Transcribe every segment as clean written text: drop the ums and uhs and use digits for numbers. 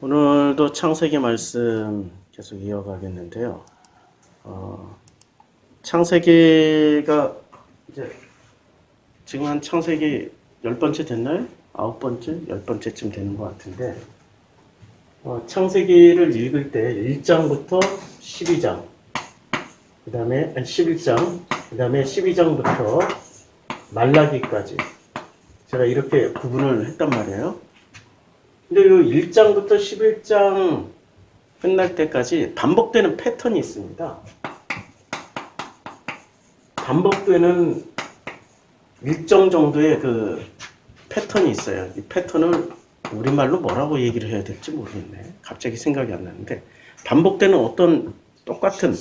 오늘도 창세기 말씀 계속 이어가겠는데요. 창세기가 이제 지금 한 창세기 10번째 됐나요? 9번째? 10번째쯤 되는 것 같은데 창세기를 읽을 때 1장부터 12장 그 다음에 11장 그 다음에 12장부터 말라기까지 제가 이렇게 구분을 했단 말이에요. 근데 이 1장부터 11장 끝날 때까지 반복되는 패턴이 있습니다. 반복되는 일정 정도의 그 패턴이 있어요. 이 패턴을 우리말로 뭐라고 얘기를 해야 될지 모르겠네. 갑자기 생각이 안 나는데 반복되는 어떤 똑같은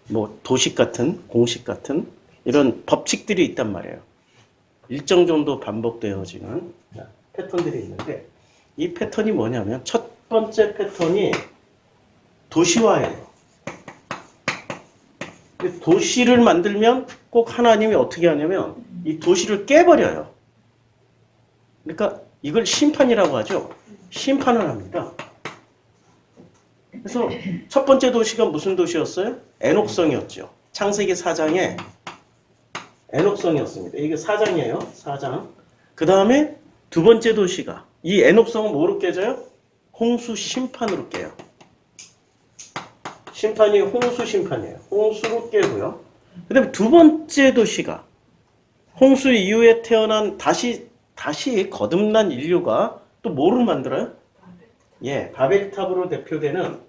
뭐 도식 같은 공식 같은 이런 법칙들이 있단 말이에요. 일정 정도 반복되어지는 패턴들이 있는데 이 패턴이 뭐냐면 첫 번째 패턴이 도시화예요. 도시를 만들면 꼭 하나님이 어떻게 하냐면 이 도시를 깨버려요. 그러니까 이걸 심판이라고 하죠. 심판을 합니다. 그래서 첫 번째 도시가 무슨 도시였어요? 에녹성이었죠. 창세기 4장에 에녹성이었습니다. 이게 4장이에요. 4장. 그 다음에 두 번째 도시가 이 에녹성은 뭐로 깨져요? 홍수 심판으로 깨요. 심판이 홍수 심판이에요. 홍수로 깨고요. 그 다음에 두 번째 도시가 홍수 이후에 태어난 다시 거듭난 인류가 또 뭐를 만들어요? 바벨탑으로 대표되는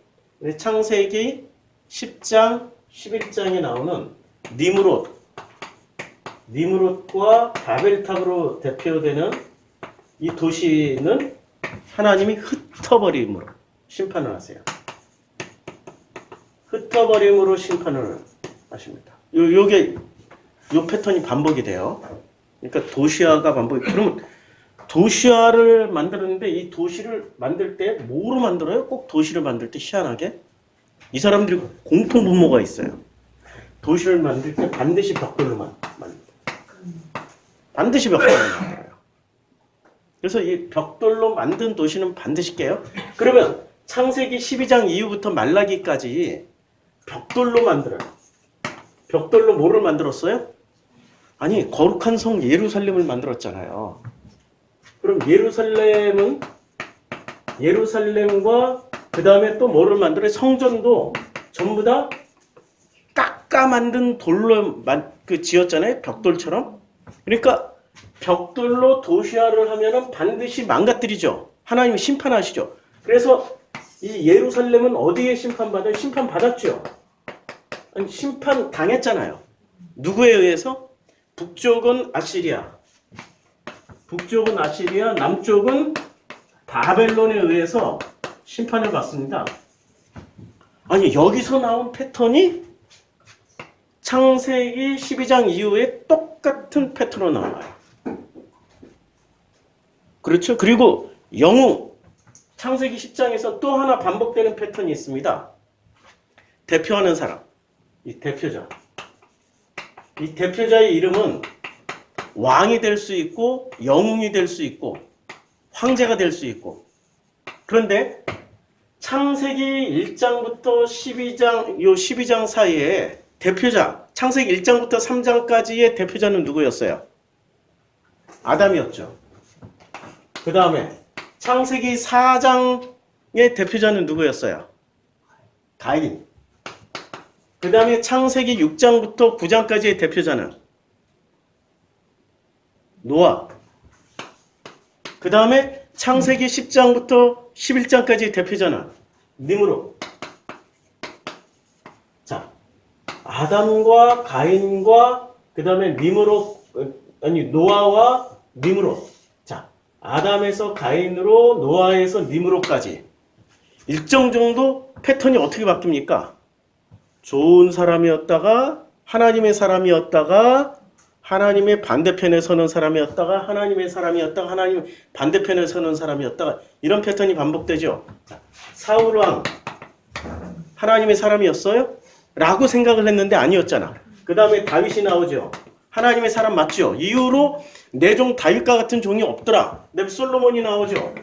창세기 10장, 11장에 나오는 니므롯과 바벨탑으로 대표되는 이 도시는 하나님이 흩어버림으로 심판을 하세요. 흩어버림으로 심판을 하십니다. 요 패턴이 반복이 돼요. 그러니까 도시화가 반복이. 그러면 도시화를 만드는데 이 도시를 만들 때 뭐로 만들어요? 꼭 도시를 만들 때 희한하게 이 사람들이 공통 분모가 있어요. 도시를 만들 때 반드시 벽돌로만 만듭니다. 반드시 벽돌로 만들어요. 그래서 이 벽돌로 만든 도시는 반드시 깨요. 그러면 창세기 12장 이후부터 말라기까지 벽돌로 만들어요. 벽돌로 뭐를 만들었어요? 아니, 거룩한 성 예루살렘을 만들었잖아요. 그럼 예루살렘과 그 다음에 또 뭐를 만들어요? 성전도 전부 다 깎아 만든 돌로 지었잖아요. 벽돌처럼. 그러니까 벽돌로 도시화를 하면은 반드시 망가뜨리죠. 하나님이 심판하시죠. 그래서 이 예루살렘은 어디에 심판받아요? 심판받았죠. 아니, 심판 당했잖아요. 누구에 의해서? 북쪽은 아시리아, 남쪽은 바벨론에 의해서 심판을 받습니다. 아니, 여기서 나온 패턴이 창세기 12장 이후에 똑같은 패턴으로 나와요. 그렇죠? 그리고 영웅, 창세기 10장에서 또 하나 반복되는 패턴이 있습니다. 대표하는 사람, 이 대표자. 이 대표자의 이름은 왕이 될 수 있고 영웅이 될 수 있고 황제가 될 수 있고. 그런데 창세기 1장부터 12장 사이에 대표자, 창세기 1장부터 3장까지의 대표자는 누구였어요? 아담이었죠. 그 다음에 창세기 4장의 대표자는 누구였어요? 가인. 그 다음에 창세기 6장부터 9장까지의 대표자는 노아. 그 다음에 창세기 10장부터 11장까지의 대표자는 니므롯. 자, 아담과 가인과 그 다음에 노아와 니므롯. 자, 아담에서 가인으로 노아에서 니므롯까지 일정 정도 패턴이 어떻게 바뀝니까? 좋은 사람이었다가 하나님의 사람이었다가 하나님의 반대편에 서는 사람이었다가 하나님의 사람이었다가 하나님 반대편에 서는 사람이었다가 이런 패턴이 반복되죠. 사울왕 하나님의 사람이었어요? 라고 생각을 했는데 아니었잖아. 그 다음에 다윗이 나오죠. 하나님의 사람 맞죠? 이후로 내 종 다윗과 같은 종이 없더라. 그다음에 솔로몬이 나오죠.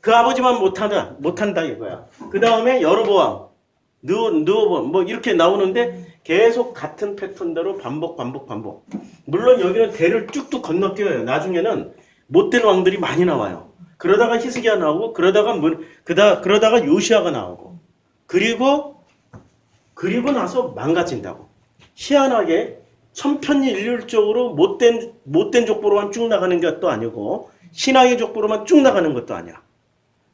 그 아버지만 못한다 이거야. 그 다음에 여로보암, 느호보암 뭐 이렇게 나오는데 계속 같은 패턴대로 반복. 물론 여기는 대를 쭉쭉 건너뛰어요. 나중에는 못된 왕들이 많이 나와요. 그러다가 히스기야 나오고 그러다가 요시아가 나오고 그리고 나서 망가진다고. 희한하게 천편일률적으로 못된 족보로만 쭉 나가는 것도 아니고 신앙의 족보로만 쭉 나가는 것도 아니야.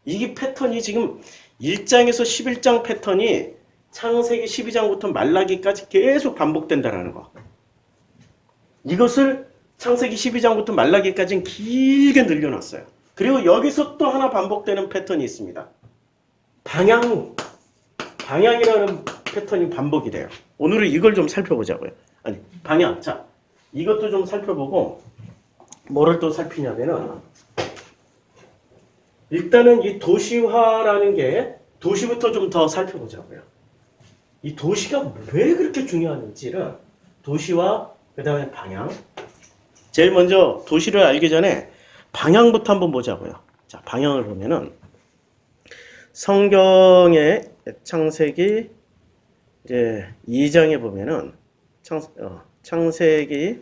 이게 패턴이 지금 1장에서 11장 패턴이 창세기 12장부터 말라기까지 계속 반복된다라는 거. 이것을 창세기 12장부터 말라기까지는 길게 늘려놨어요. 그리고 여기서 또 하나 반복되는 패턴이 있습니다. 방향이라는 패턴이 반복이 돼요. 오늘은 이걸 좀 살펴보자고요. 아니, 방향. 자, 이것도 좀 살펴보고 뭐를 또 살피냐면은 일단은 이 도시화라는 게 도시부터 좀 더 살펴보자고요. 이 도시가 왜 그렇게 중요한지를 도시와 그 다음에 방향. 제일 먼저 도시를 알기 전에 방향부터 한번 보자고요. 자, 방향을 보면은 성경의 창세기 이제 2장에 보면은 창세기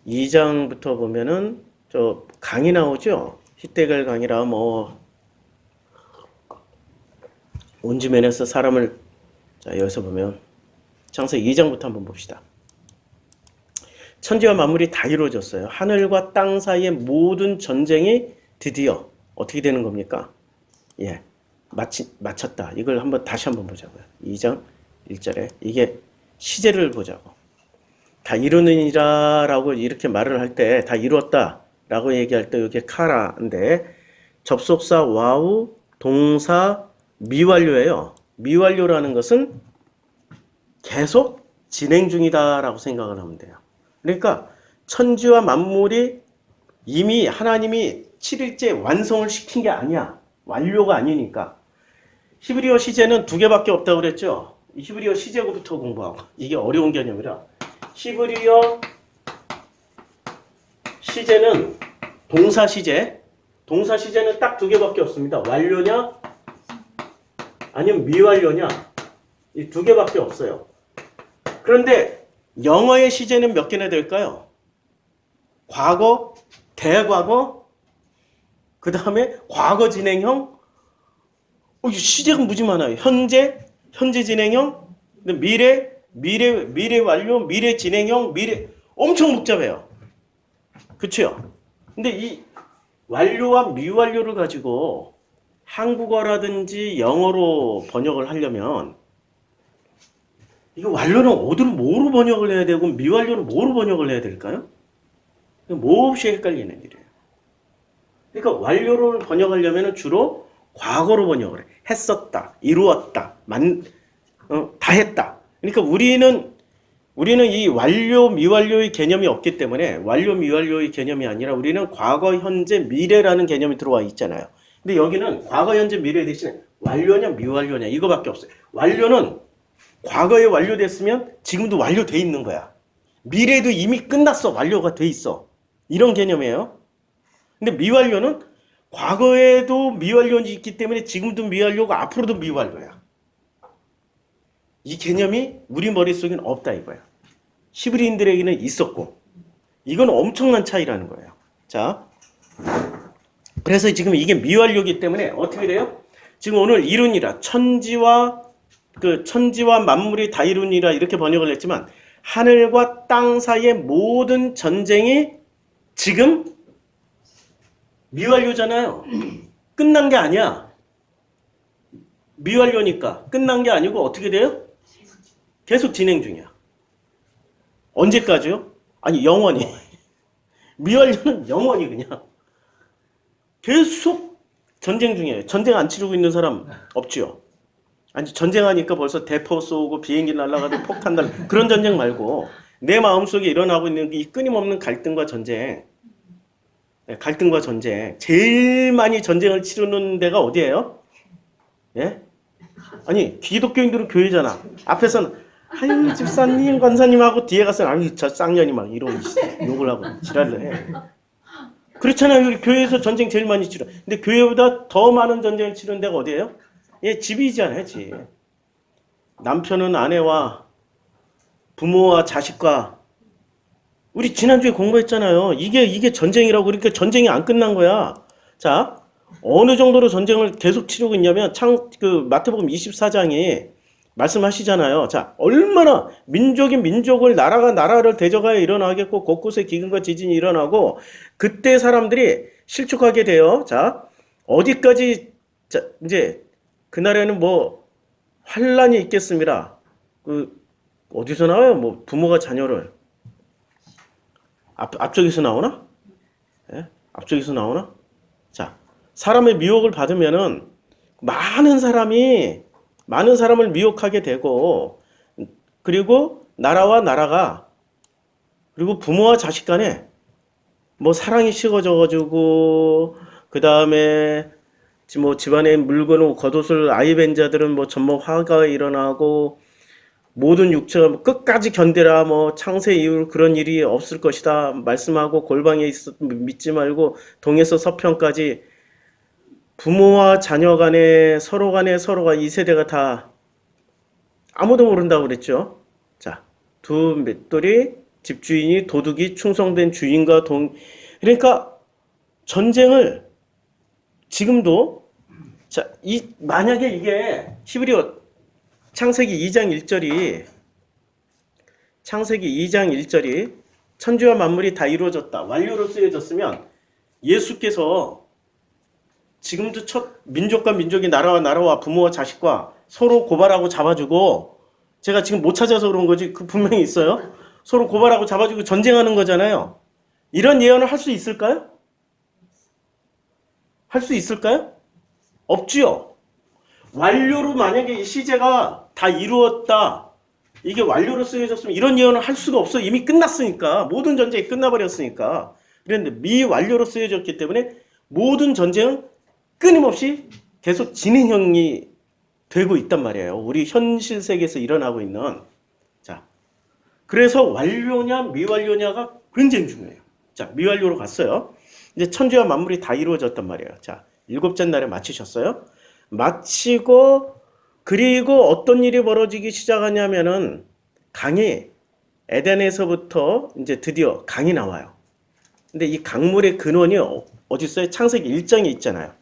2장부터 보면은 저 강이 나오죠. 히데겔 강이라 뭐 온지면에서 사람을 자 여기서 보면 창세기 2장부터 한번 봅시다. 천지와 만물이 다 이루어졌어요. 하늘과 땅 사이의 모든 전쟁이 드디어 어떻게 되는 겁니까? 예, 마쳤다. 이걸 다시 한번 보자고요. 2장 1절에 이게 시제를 보자고. 다 이루느니라라고 이렇게 말을 할 때 다 이루었다라고 얘기할 때 이게 카라인데 접속사 와우 동사 미완료예요. 미완료라는 것은 계속 진행 중이다라고 생각을 하면 돼요. 그러니까 천지와 만물이 이미 하나님이 7일째 완성을 시킨 게 아니야. 완료가 아니니까. 히브리어 시제는 2개밖에 없다고 그랬죠. 히브리어 시제부터 공부하고. 이게 어려운 개념이라. 히브리어 시제는 동사 시제. 동사 시제는 딱 2개밖에 없습니다. 완료냐? 아니면 미완료냐? 이 2개밖에 없어요. 그런데 영어의 시제는 몇 개나 될까요? 과거, 대과거, 그 다음에 과거 진행형, 시제가 무지 많아요. 현재 진행형, 미래 완료, 미래 진행형, 엄청 복잡해요. 그쵸? 근데 이 완료와 미완료를 가지고 한국어라든지 영어로 번역을 하려면 이거 완료는 뭐로 번역을 해야 되고 미완료는 뭐로 번역을 해야 될까요? 몹시 헷갈리는 일이에요. 그러니까 완료를 번역하려면 주로 과거로 번역을 해. 했었다, 이루었다, 다 했다. 그러니까 우리는 이 완료, 미완료의 개념이 없기 때문에 완료, 미완료의 개념이 아니라 우리는 과거, 현재, 미래라는 개념이 들어와 있잖아요. 근데 여기는 과거, 현재, 미래 대신에 완료냐, 미완료냐 이거밖에 없어요. 완료는 과거에 완료됐으면 지금도 완료돼 있는 거야. 미래도 이미 끝났어. 완료가 돼 있어. 이런 개념이에요. 근데 미완료는 과거에도 미완료는 있기 때문에 지금도 미완료가 앞으로도 미완료야. 이 개념이 우리 머릿속에는 없다 이거야. 히브리인들에게는 있었고 이건 엄청난 차이라는 거예요. 자, 그래서 지금 이게 미완료이기 때문에 어떻게 돼요? 지금 오늘 이루니라 천지와 만물이 다 이루니라 이렇게 번역을 했지만 하늘과 땅 사이의 모든 전쟁이 지금 미완료잖아요. 끝난 게 아니야. 미완료니까 끝난 게 아니고 어떻게 돼요? 계속 진행 중이야. 언제까지요? 아니 영원히. 미완료는 영원히 그냥 계속 전쟁 중이에요. 전쟁 안 치르고 있는 사람 없지요. 아니 전쟁하니까 벌써 대포 쏘고 비행기 날아가고 폭탄 날 그런 전쟁 말고 내 마음속에 일어나고 있는 이 끊임없는 갈등과 전쟁. 갈등과 전쟁. 제일 많이 전쟁을 치르는 데가 어디예요? 예? 아니 기독교인들은 교회잖아. 앞에서는 아유 집사님 권사님하고 뒤에 가서는 아유 저 쌍년이 막 이러고 욕을 하고 지랄을 해. 그렇잖아요. 우리 교회에서 전쟁 제일 많이 치러. 근데 교회보다 더 많은 전쟁을 치르는 데가 어디예요? 예, 집이잖아요, 집. 남편은 아내와 부모와 자식과 우리 지난주에 공부했잖아요. 이게 전쟁이라고. 그러니까 전쟁이 안 끝난 거야. 자, 어느 정도로 전쟁을 계속 치르고 있냐면 마태복음 24장에 말씀하시잖아요. 자, 얼마나 민족이 민족을 나라가 나라를 대적하여 일어나겠고 곳곳에 기근과 지진이 일어나고 그때 사람들이 실족하게 돼요. 자, 어디까지 자, 이제 그날에는 뭐 환란이 있겠습니다. 어디서 나와요? 뭐 부모가 자녀를 앞쪽에서 나오나? 예? 앞쪽에서 나오나? 자, 사람의 미혹을 받으면은 많은 사람을 미혹하게 되고, 그리고 나라와 나라가, 그리고 부모와 자식 간에 뭐 사랑이 식어져가지고, 그 다음에 뭐 집안에 물건을 겉옷을 아이 벤 자들은 뭐 전부 화가 일어나고, 모든 육체가 끝까지 견디라 뭐 창세 이후 그런 일이 없을 것이다 말씀하고 골방에 믿지 말고 동에서 서편까지 부모와 자녀 간에 서로가 이 세대가 다 아무도 모른다고 그랬죠. 자, 두 맷돌이 집주인이 도둑이 충성된 주인과 그러니까 전쟁을 지금도 자, 만약에 이게 히브리어 창세기 2장 1절이 천지와 만물이 다 이루어졌다. 완료로 쓰여졌으면 예수께서 지금도 민족과 민족이 나라와 나라와 부모와 자식과 서로 고발하고 잡아주고 제가 지금 못 찾아서 그런 거지 그 분명히 있어요. 서로 고발하고 잡아주고 전쟁하는 거잖아요. 이런 예언을 할 수 있을까요? 할 수 있을까요? 없지요. 완료로 만약에 이 시제가 다 이루었다. 이게 완료로 쓰여졌으면 이런 예언을 할 수가 없어. 이미 끝났으니까. 모든 전쟁이 끝나버렸으니까. 그런데 미완료로 쓰여졌기 때문에 모든 전쟁은 끊임없이 계속 진행형이 되고 있단 말이에요. 우리 현실 세계에서 일어나고 있는. 자, 그래서 완료냐 미완료냐가 굉장히 중요해요. 자, 미완료로 갔어요. 이제 천지와 만물이 다 이루어졌단 말이에요. 자, 일곱째 날에 마치셨어요. 마치고 그리고 어떤 일이 벌어지기 시작하냐면은 에덴에서부터 이제 드디어 강이 나와요. 근데 이 강물의 근원이 어디 있어요? 창세기 1장에 있잖아요.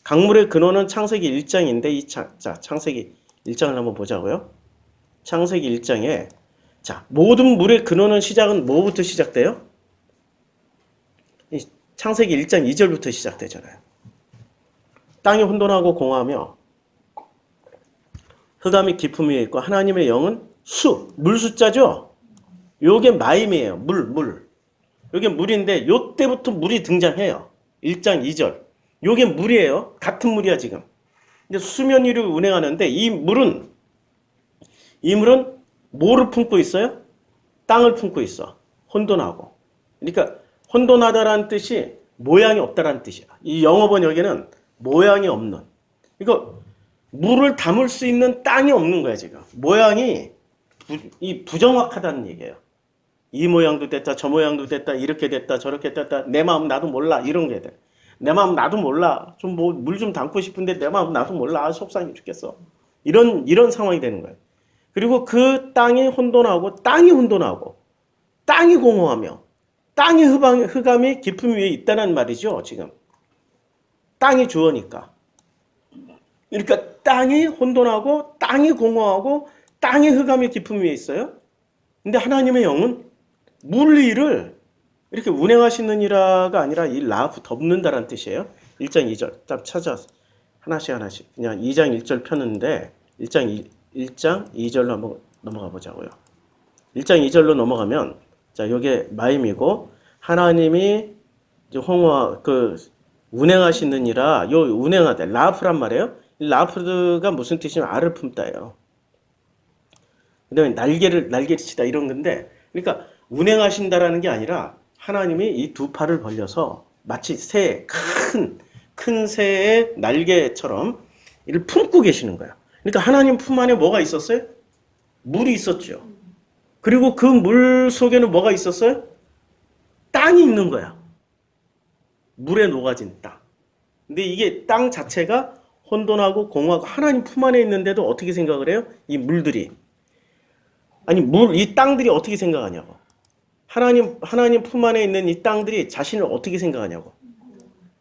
강물의 근원은 창세기 1장인데 창세기 1장을 한번 보자고요. 창세기 1장에 자, 모든 물의 근원은 시작은 뭐부터 시작돼요? 창세기 1장 2절부터 시작되잖아요. 땅이 혼돈하고 공허하며 흑암이 깊음 위에 있고 하나님의 영은 물 숫자죠. 요게 마임이에요. 물. 요게 물인데 요때부터 물이 등장해요. 1장 2절. 요게 물이에요. 같은 물이야 지금. 근데 수면 위를 운행하는데 이 물은 뭐를 품고 있어요? 땅을 품고 있어. 혼돈하고. 그러니까 혼돈하다라는 뜻이 모양이 없다라는 뜻이야. 이 영어 번역에는 모양이 없는. 그러니까 물을 담을 수 있는 땅이 없는 거야 지금. 모양이 부정확하다는 얘기예요. 이 모양도 됐다, 저 모양도 됐다, 이렇게 됐다, 저렇게 됐다. 내 마음 나도 몰라 이런 게 돼. 내 마음 나도 몰라. 좀 뭐 물 좀 담고 싶은데 내 마음 나도 몰라. 속상해 죽겠어. 이런 상황이 되는 거예요. 그리고 그 땅이 혼돈하고 땅이 공허하며 땅의 흑암이 깊음 위에 있다는 말이죠 지금. 땅이 주어니까. 그러니까 땅이 혼돈하고 땅이 공허하고 땅의 흑암이 깊음 위에 있어요. 근데 하나님의 영은 물리를 이렇게 운행하시느니라가 아니라 이 라프 덮는다라는 뜻이에요. 1장 2절 딱 찾아서 하나씩 그냥 2장 1절 폈는데 1장 2절로 한번 넘어가 보자고요. 1장 2절로 넘어가면 자, 요게 마임이고 하나님이 이제 운행하시느니라 요 운행하다 라프란 말이에요. 라프가 무슨 뜻이냐면 알을 품다예요. 그다음에 날개를 치다 이런 건데 그러니까 운행하신다라는 게 아니라 하나님이 이 두 팔을 벌려서 마치 큰 새의 날개처럼 이를 품고 계시는 거야. 그러니까 하나님 품 안에 뭐가 있었어요? 물이 있었죠. 그리고 그 물 속에는 뭐가 있었어요? 땅이 있는 거야. 물에 녹아진 땅. 근데 이게 땅 자체가 혼돈하고 공허하고 하나님 품 안에 있는데도 어떻게 생각을 해요? 이 물들이. 아니, 이 땅들이 어떻게 생각하냐고. 하나님 품 안에 있는 이 땅들이 자신을 어떻게 생각하냐고.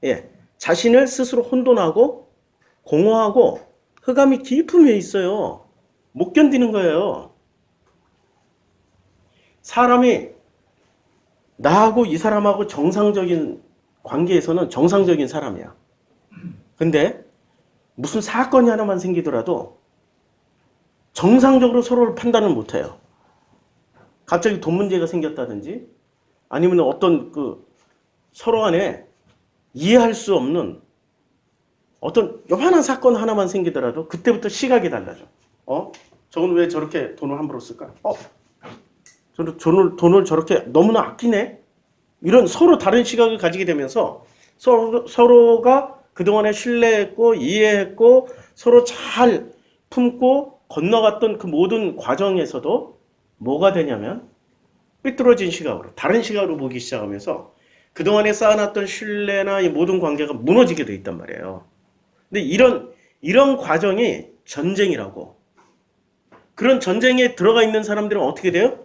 예. 자신을 스스로 혼돈하고 공허하고 흑암이 깊은 위에 있어요. 못 견디는 거예요. 사람이 나하고 이 사람하고 정상적인 관계에서는 정상적인 사람이야. 근데 무슨 사건이 하나만 생기더라도 정상적으로 서로를 판단을 못해요. 갑자기 돈 문제가 생겼다든지 아니면 어떤 서로 간에 이해할 수 없는 어떤 요만한 사건 하나만 생기더라도 그때부터 시각이 달라져. 저건 왜 저렇게 돈을 함부로 쓸까? 돈을 저렇게 너무나 아끼네? 이런 서로 다른 시각을 가지게 되면서 서로가 그동안에 신뢰했고 이해했고 서로 잘 품고 건너갔던 그 모든 과정에서도 뭐가 되냐면 삐뚤어진 시각으로 다른 시각으로 보기 시작하면서 그동안에 쌓아놨던 신뢰나 이 모든 관계가 무너지게 돼 있단 말이에요. 근데 이런 과정이 전쟁이라고. 그런 전쟁에 들어가 있는 사람들은 어떻게 돼요?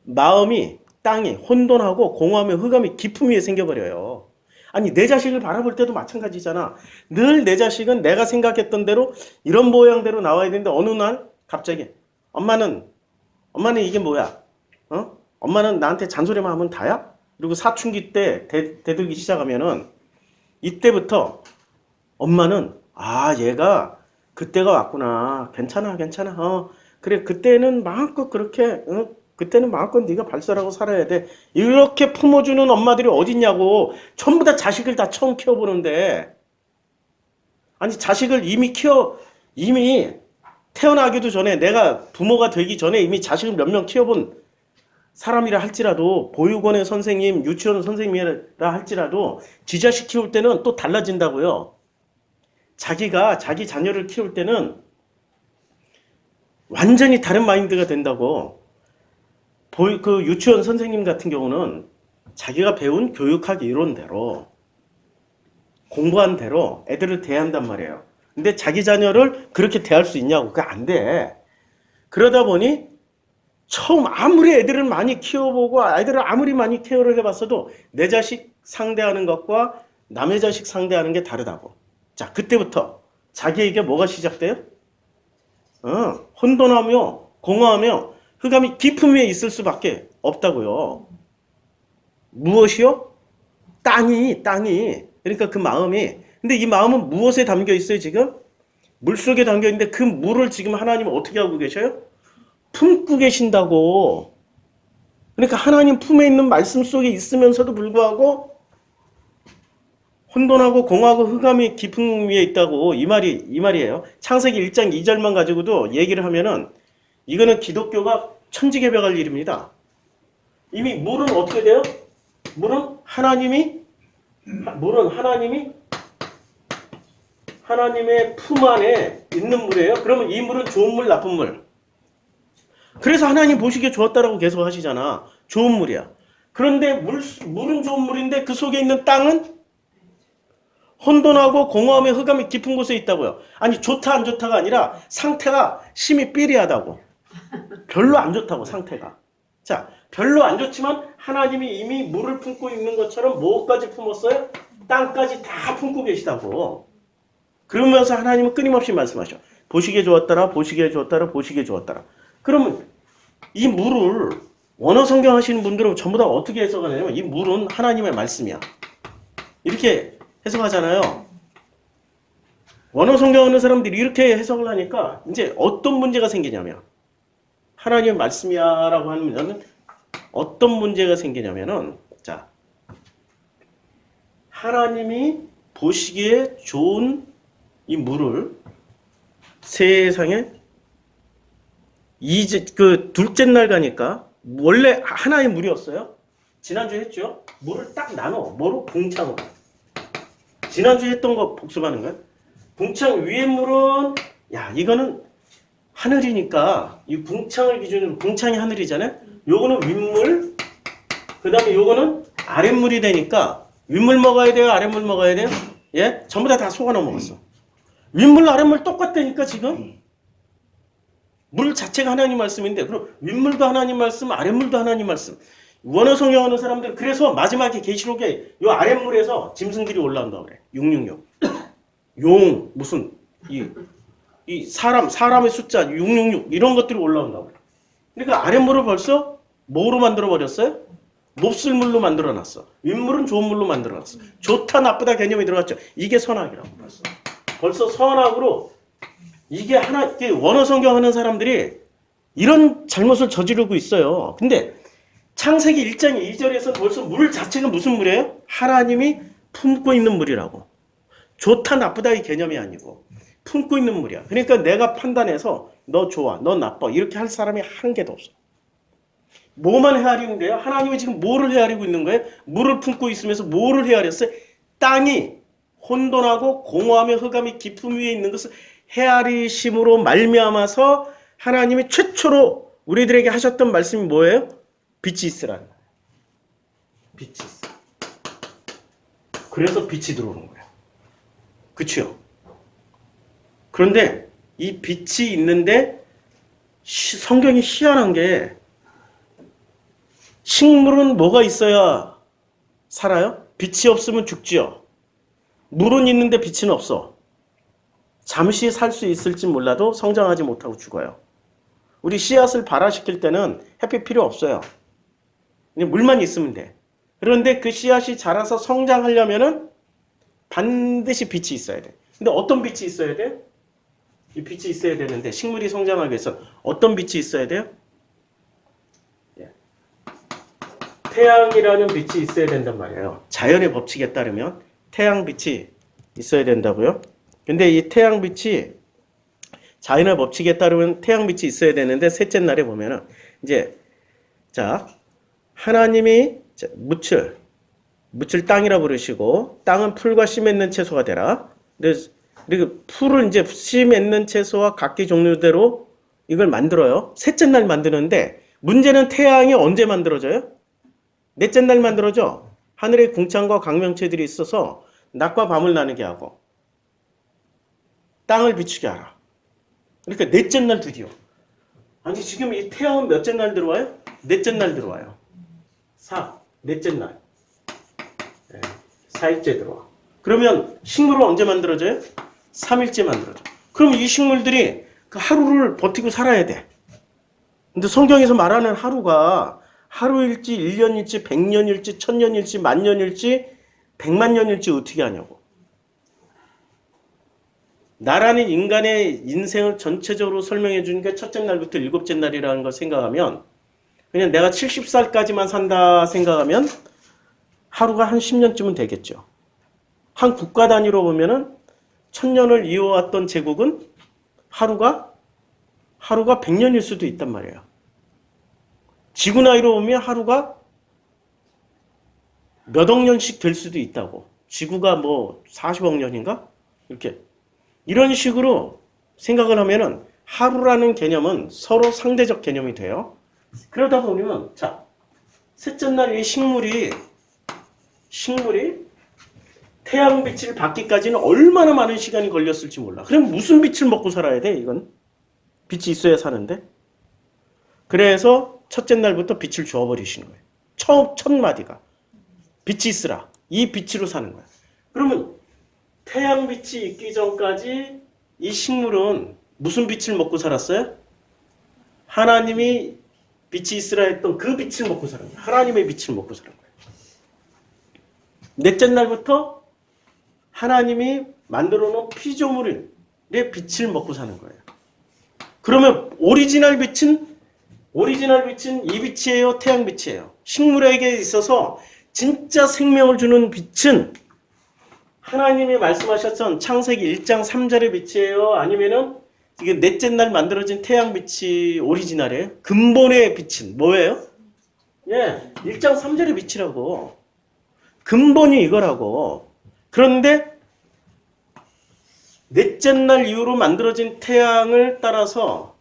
마음이 땅이 혼돈하고 공허하며 흑암이 깊음 위에 생겨버려요. 아니 내 자식을 바라볼 때도 마찬가지잖아. 늘 내 자식은 내가 생각했던 대로 이런 모양대로 나와야 되는데 어느 날 갑자기 엄마는 이게 뭐야? 엄마는 나한테 잔소리만 하면 다야? 그리고 사춘기 때 대들기 시작하면은 이때부터 엄마는 얘가 그때가 왔구나. 괜찮아. 그래 그때는 마음껏 그렇게 그때는 마음껏 네가 발설하고 살아야 돼. 이렇게 품어주는 엄마들이 어딨냐고. 전부 다 자식을 다 처음 키워보는데 아니 자식을 이미 태어나기도 전에 내가 부모가 되기 전에 이미 자식을 몇 명 키워본 사람이라 할지라도 보육원의 선생님, 유치원 선생님이라 할지라도 지 자식 키울 때는 또 달라진다고요. 자기가 자기 자녀를 키울 때는 완전히 다른 마인드가 된다고. 그 유치원 선생님 같은 경우는 자기가 배운 교육학 이론대로 공부한 대로 애들을 대한단 말이에요. 근데 자기 자녀를 그렇게 대할 수 있냐고. 그게 안 돼. 그러다 보니 처음 아무리 애들을 많이 키워보고 아이들을 아무리 많이 케어를 해봤어도 내 자식 상대하는 것과 남의 자식 상대하는 게 다르다고. 자, 그때부터 자기에게 뭐가 시작돼요? 혼돈하며 공허하며 흑암이 깊은 위에 있을 수밖에 없다고요. 무엇이요? 땅이. 그러니까 그 마음이. 근데 이 마음은 무엇에 담겨 있어요, 지금? 물속에 담겨 있는데 그 물을 지금 하나님은 어떻게 하고 계셔요? 품고 계신다고. 그러니까 하나님 품에 있는 말씀 속에 있으면서도 불구하고 혼돈하고 공하고 흑암이 깊은 위에 있다고 이 말이에요. 창세기 1장 2절만 가지고도 얘기를 하면은 이거는 기독교가 천지개벽할 일입니다. 이미 물은 어떻게 돼요? 물은 하나님의 품 안에 있는 물이에요. 그러면 이 물은 좋은 물, 나쁜 물. 그래서 하나님 보시기에 좋았다라고 계속 하시잖아. 좋은 물이야. 그런데 물은 좋은 물인데 그 속에 있는 땅은 혼돈하고 공허함의 흑암이 깊은 곳에 있다고요. 아니 좋다 안 좋다가 아니라 상태가 심히 삐리하다고. 별로 안 좋다고 상태가. 자, 별로 안 좋지만 하나님이 이미 물을 품고 있는 것처럼 뭐까지 품었어요? 땅까지 다 품고 계시다고. 그러면서 하나님은 끊임없이 말씀하셔. 보시기에 좋았더라. 그러면 이 물을 원어 성경 하시는 분들은 전부 다 어떻게 해석하냐면 이 물은 하나님의 말씀이야. 이렇게 해석하잖아요. 원어 성경 하는 사람들이 이렇게 해석을 하니까 이제 어떤 문제가 생기냐면 하나님의 말씀이야 라고 하면 어떤 문제가 생기냐면은 자, 하나님이 보시기에 좋은 이 물을 세상에 둘째 날 가니까 원래 하나의 물이었어요. 지난주에 했죠. 물을 딱 나눠. 뭐로? 궁창으로. 지난주에 했던 거 복습하는 거야. 궁창 위에 물은 이거는 하늘이니까 이 궁창을 기준으로 궁창이 하늘이잖아요. 요거는 윗물, 그 다음에 요거는 아랫물이 되니까 윗물 먹어야 돼요? 아랫물 먹어야 돼요? 예? 전부 다 속아 넘어갔어. 윗물, 아랫물 똑같다니까, 지금? 물 자체가 하나님 말씀인데, 그럼 윗물도 하나님 말씀, 아랫물도 하나님 말씀. 원어 성경하는 사람들, 그래서 마지막에 계시록에 요 아랫물에서 짐승들이 올라온다 그래. 666. 용, 무슨, 이 사람의 숫자, 666, 이런 것들이 올라온다고 그래. 그러니까 아랫물을 벌써 뭐로 만들어버렸어요? 몹쓸 물로 만들어놨어. 윗물은 좋은 물로 만들어놨어. 좋다, 나쁘다 개념이 들어갔죠. 이게 선악이라고 벌써. 벌써 선악으로 이게 이게 원어 성경 하는 사람들이 이런 잘못을 저지르고 있어요. 근데 창세기 1장 2절에서 벌써 물 자체가 무슨 물이에요? 하나님이 품고 있는 물이라고. 좋다, 나쁘다 이 개념이 아니고 품고 있는 물이야. 그러니까 내가 판단해서 너 좋아, 너 나빠 이렇게 할 사람이 한 개도 없어. 뭐만 헤아리는데요? 하나님이 지금 뭐를 헤아리고 있는 거예요? 물을 품고 있으면서 뭐를 헤아렸어요? 땅이 혼돈하고 공허하며 흑암이 깊음 위에 있는 것을 헤아리심으로 말미암아서 하나님이 최초로 우리들에게 하셨던 말씀이 뭐예요? 빛이 있으라는 거예요. 빛이 있어. 그래서 빛이 들어오는 거예요. 그치요? 그런데 이 빛이 있는데 성경이 희한한 게 식물은 뭐가 있어야 살아요? 빛이 없으면 죽지요. 물은 있는데 빛은 없어. 잠시 살 수 있을지 몰라도 성장하지 못하고 죽어요. 우리 씨앗을 발화시킬 때는 햇빛 필요 없어요. 그냥 물만 있으면 돼. 그런데 그 씨앗이 자라서 성장하려면은 반드시 빛이 있어야 돼. 근데 어떤 빛이 있어야 돼요? 이 빛이 있어야 되는데 식물이 성장하기 위해서 어떤 빛이 있어야 돼요? 태양이라는 빛이 있어야 된단 말이에요. 자연의 법칙에 따르면 태양빛이 있어야 된다고요. 근데 이 태양빛이 자연의 법칙에 따르면 태양빛이 있어야 되는데 셋째 날에 보면은 이제 자 하나님이 묻을 땅이라 부르시고 땅은 풀과 씨 맺는 채소가 되라. 그리고 풀을 이제 씨 맺는 채소와 각기 종류대로 이걸 만들어요. 셋째 날 만드는데 문제는 태양이 언제 만들어져요? 넷째 날 만들어져. 하늘에 궁창과 광명체들이 있어서 낮과 밤을 나누게 하고 땅을 비추게 하라. 그러니까 넷째 날 드디어. 아니 지금 이 태양은 몇째 날 들어와요? 넷째 날 들어와요. 넷째 날. 네, 4일째 들어와. 그러면 식물은 언제 만들어져요? 3일째 만들어져. 그럼 이 식물들이 그 하루를 버티고 살아야 돼. 근데 성경에서 말하는 하루가 하루일지, 1년일지, 100년일지, 1000년일지, 만년일지, 100만년일지 어떻게 하냐고. 나라는 인간의 인생을 전체적으로 설명해 주는 게 첫째 날부터 일곱째 날이라는 걸 생각하면 그냥 내가 70살까지만 산다 생각하면 하루가 한 10년쯤은 되겠죠. 한 국가 단위로 보면은 1000년을 이어왔던 제국은 하루가 100년일 수도 있단 말이에요. 지구 나이로 보면 하루가 몇 억 년씩 될 수도 있다고. 지구가 뭐 40억 년인가? 이렇게. 이런 식으로 생각을 하면은 하루라는 개념은 서로 상대적 개념이 돼요. 그러다 보면, 자, 셋째 날 이 식물이 태양빛을 받기까지는 얼마나 많은 시간이 걸렸을지 몰라. 그럼 무슨 빛을 먹고 살아야 돼, 이건? 빛이 있어야 사는데? 그래서 첫째 날부터 빛을 줘버리시는 거예요. 첫 마디가. 빛이 있으라. 이 빛으로 사는 거야. 그러면 태양빛이 있기 전까지 이 식물은 무슨 빛을 먹고 살았어요? 하나님이 빛이 있으라 했던 그 빛을 먹고 사는 거예요. 하나님의 빛을 먹고 사는 거예요. 넷째 날부터 하나님이 만들어 놓은 피조물의 빛을 먹고 사는 거예요. 그러면 오리지널 빛은 이 빛이에요? 태양빛이에요? 식물에게 있어서 진짜 생명을 주는 빛은 하나님이 말씀하셨던 창세기 1장 3절의 빛이에요? 아니면은 이게 넷째 날 만들어진 태양빛이 오리지널이에요? 근본의 빛은 뭐예요? 1장 3절의 빛이라고. 근본이 이거라고. 그런데 넷째 날 이후로 만들어진 태양을 따라서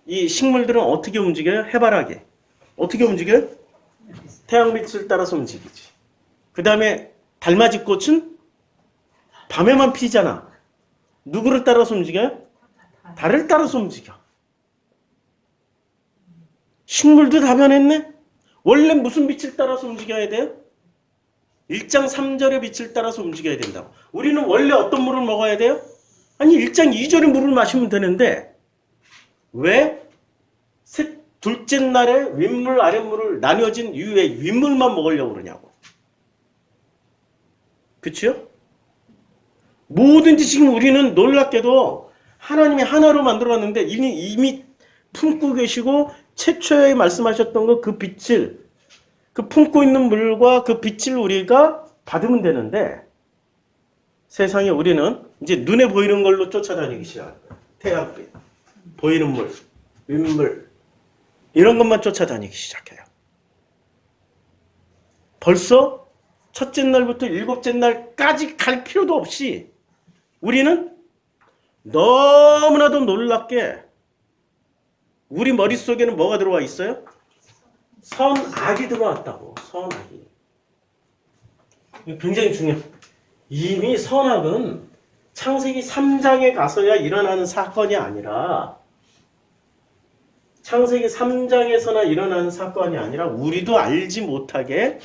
이 식물들은 어떻게 움직여요? 해바라기. 어떻게 움직여요? 태양빛을 따라서 움직이지. 그 다음에 달맞이 꽃은 밤에만 피잖아. 누구를 따라서 움직여요? 달을 따라서 움직여. 식물도 다 변했네? 원래 무슨 빛을 따라서 움직여야 돼요? 1장 3절의 빛을 따라서 움직여야 된다고. 우리는 원래 어떤 물을 먹어야 돼요? 아니 1장 2절의 물을 마시면 되는데 왜 둘째 날에 윗물 아랫물을 나뉘어진 이후에 윗물만 먹으려고 그러냐고. 그치요? 뭐든지 지금 우리는 놀랍게도 하나님이 하나로 만들어놨는데 이미 품고 계시고 최초에 말씀하셨던 그 빛을 그 품고 있는 물과 그 빛을 우리가 받으면 되는데 세상에 우리는 이제 눈에 보이는 걸로 쫓아다니기 시작해요. 태양빛, 보이는 물, 윗물 이런 것만 쫓아다니기 시작해요. 벌써 첫째 날부터 일곱째 날까지 갈 필요도 없이 우리는 너무나도 놀랍게 우리 머릿속에는 뭐가 들어와 있어요? 선악이 들어왔다고. 선악이. 굉장히 중요해요. 이미 선악은 창세기 3장에 가서야 일어나는 사건이 아니라 창세기 3장에서나 일어나는 사건이 아니라 우리도 알지 못하게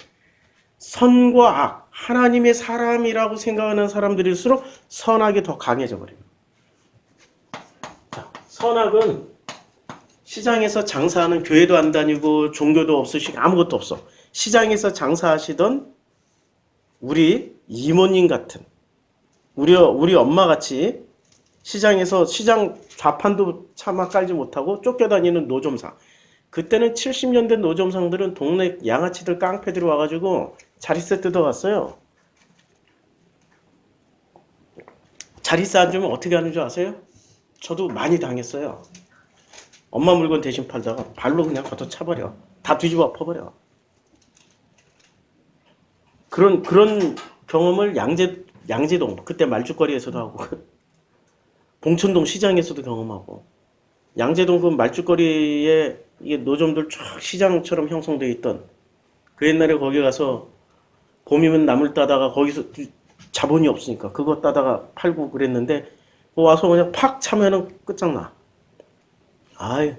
선과 악, 하나님의 사람이라고 생각하는 사람들일수록 선악이 더 강해져 버려요. 자, 선악은 시장에서 장사하는 교회도 안 다니고 종교도 없으시고 아무것도 없어. 시장에서 장사하시던 우리 이모님 같은 우리 엄마같이 시장에서 시장 좌판도 차마 깔지 못하고 쫓겨다니는 노점상. 그때는 70년대 노점상들은 동네 양아치들 깡패들이 와가지고 자릿세 뜯어갔어요. 자릿세 안 주면 어떻게 하는 줄 아세요? 저도 많이 당했어요. 엄마 물건 대신 팔다가 발로 그냥 걷어차버려. 다 뒤집어 엎어버려. 그런 경험을 양재동 그때 말죽거리에서도 하고 봉천동 시장에서도 경험하고 양재동 그 말죽거리에 이게 노점들 쫙 시장처럼 형성되어 있던 그 옛날에 거기 가서 봄이면 나물 따다가 거기서 자본이 없으니까 그거 따다가 팔고 그랬는데 와서 그냥 팍 차면은 끝장나. 아이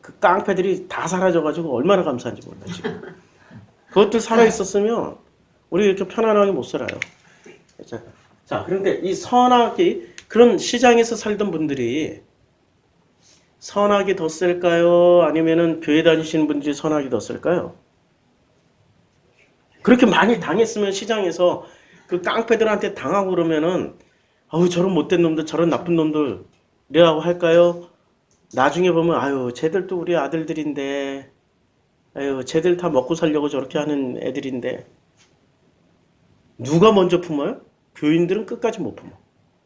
그 깡패들이 다 사라져가지고 얼마나 감사한지 몰라 지금. 그것들 살아있었으면 우리 이렇게 편안하게 못 살아요. 자, 그런데 이 선악이 그런 시장에서 살던 분들이 선악이 더 셀까요? 아니면은 교회 다니시는 분들이 선악이 더 셀까요? 그렇게 많이 당했으면 시장에서 그 깡패들한테 당하고 그러면은 아우 저런 못된 놈들 저런 나쁜 놈들이라고 할까요? 나중에 보면 아유 쟤들도 우리 아들들인데 아유 쟤들 다 먹고 살려고 저렇게 하는 애들인데 누가 먼저 품어요? 교인들은 끝까지 못 품어.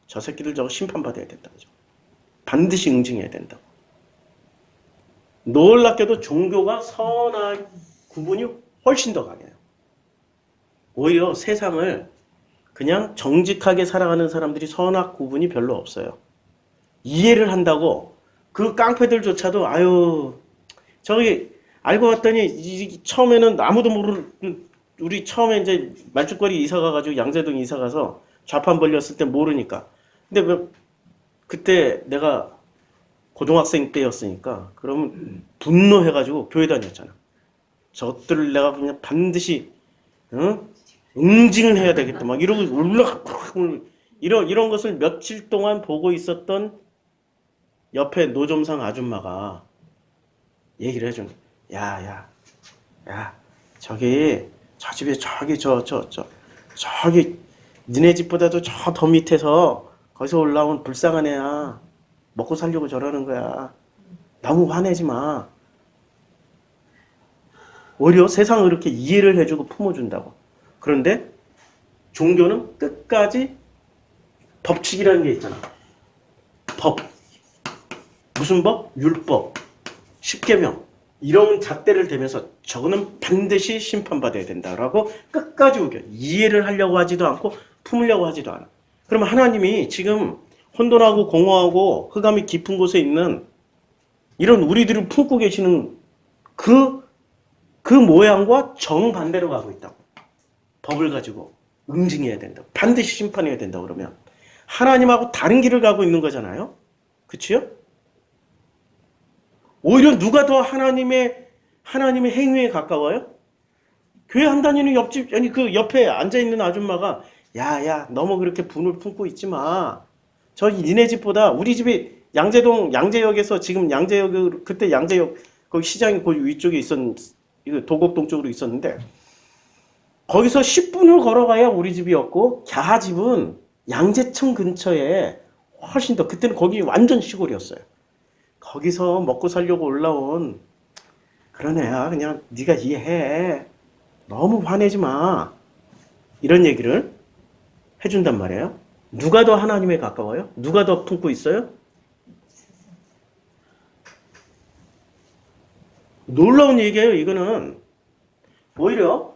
저 새끼들 저거 심판받아야 된다. 반드시 응징해야 된다. 놀랍게도 종교가 선악 구분이 훨씬 더 강해요. 오히려 세상을 그냥 정직하게 살아가는 사람들이 선악 구분이 별로 없어요. 이해를 한다고 그 깡패들조차도 아유 저기 알고 봤더니 처음에는 아무도 모르는 우리 처음에 이제 말죽거리 이사 가가지고 양재동 이사 가서 좌판 벌렸을 때 모르니까. 근데 왜 그때 내가 고등학생 때였으니까 그러면 분노해가지고 교회 다녔잖아. 저들을 내가 그냥 반드시 응징을 해야 되겠다. 막 이러고 이런 것을 며칠 동안 보고 있었던 옆에 노점상 아줌마가 얘기를 해준. 야, 저기 저 집에 저기 니네 집보다도 저 더 밑에서 거기서 올라온 불쌍한 애야. 먹고 살려고 저러는 거야. 너무 화내지 마. 오히려 세상을 이렇게 이해를 해주고 품어준다고. 그런데 종교는 끝까지 법칙이라는 게 있잖아. 법. 무슨 법? 율법. 십계명. 이런 잣대를 대면서 저거는 반드시 심판받아야 된다라고 끝까지 우겨. 이해를 하려고 하지도 않고 품으려고 하지도 않아. 그러면 하나님이 지금 혼돈하고 공허하고 흑암이 깊은 곳에 있는 이런 우리들을 품고 계시는 그 모양과 정반대로 가고 있다고. 법을 가지고. 응징해야 된다. 반드시 심판해야 된다. 그러면 하나님하고 다른 길을 가고 있는 거잖아요. 그치요? 오히려 누가 더 하나님의 행위에 가까워요? 교회 한 다니는 옆집, 아니 그 옆에 앉아있는 아줌마가 야, 너무 그렇게 분을 품고 있지 마. 저기 니네 집보다 우리 집이 양재동, 양재역에서 지금 양재역, 그때 양재역, 거기 시장이 거기 위쪽에 도곡동 쪽으로 있었는데, 거기서 10분을 걸어가야 우리 집이었고, 갸집은 양재청 근처에 훨씬 더, 그때는 거기 완전 시골이었어요. 거기서 먹고 살려고 올라온 그런 애야. 그냥 네가 이해해. 너무 화내지 마. 이런 얘기를 해준단 말이에요. 누가 더 하나님에 가까워요? 누가 더 품고 있어요? 놀라운 얘기예요. 이거는 오히려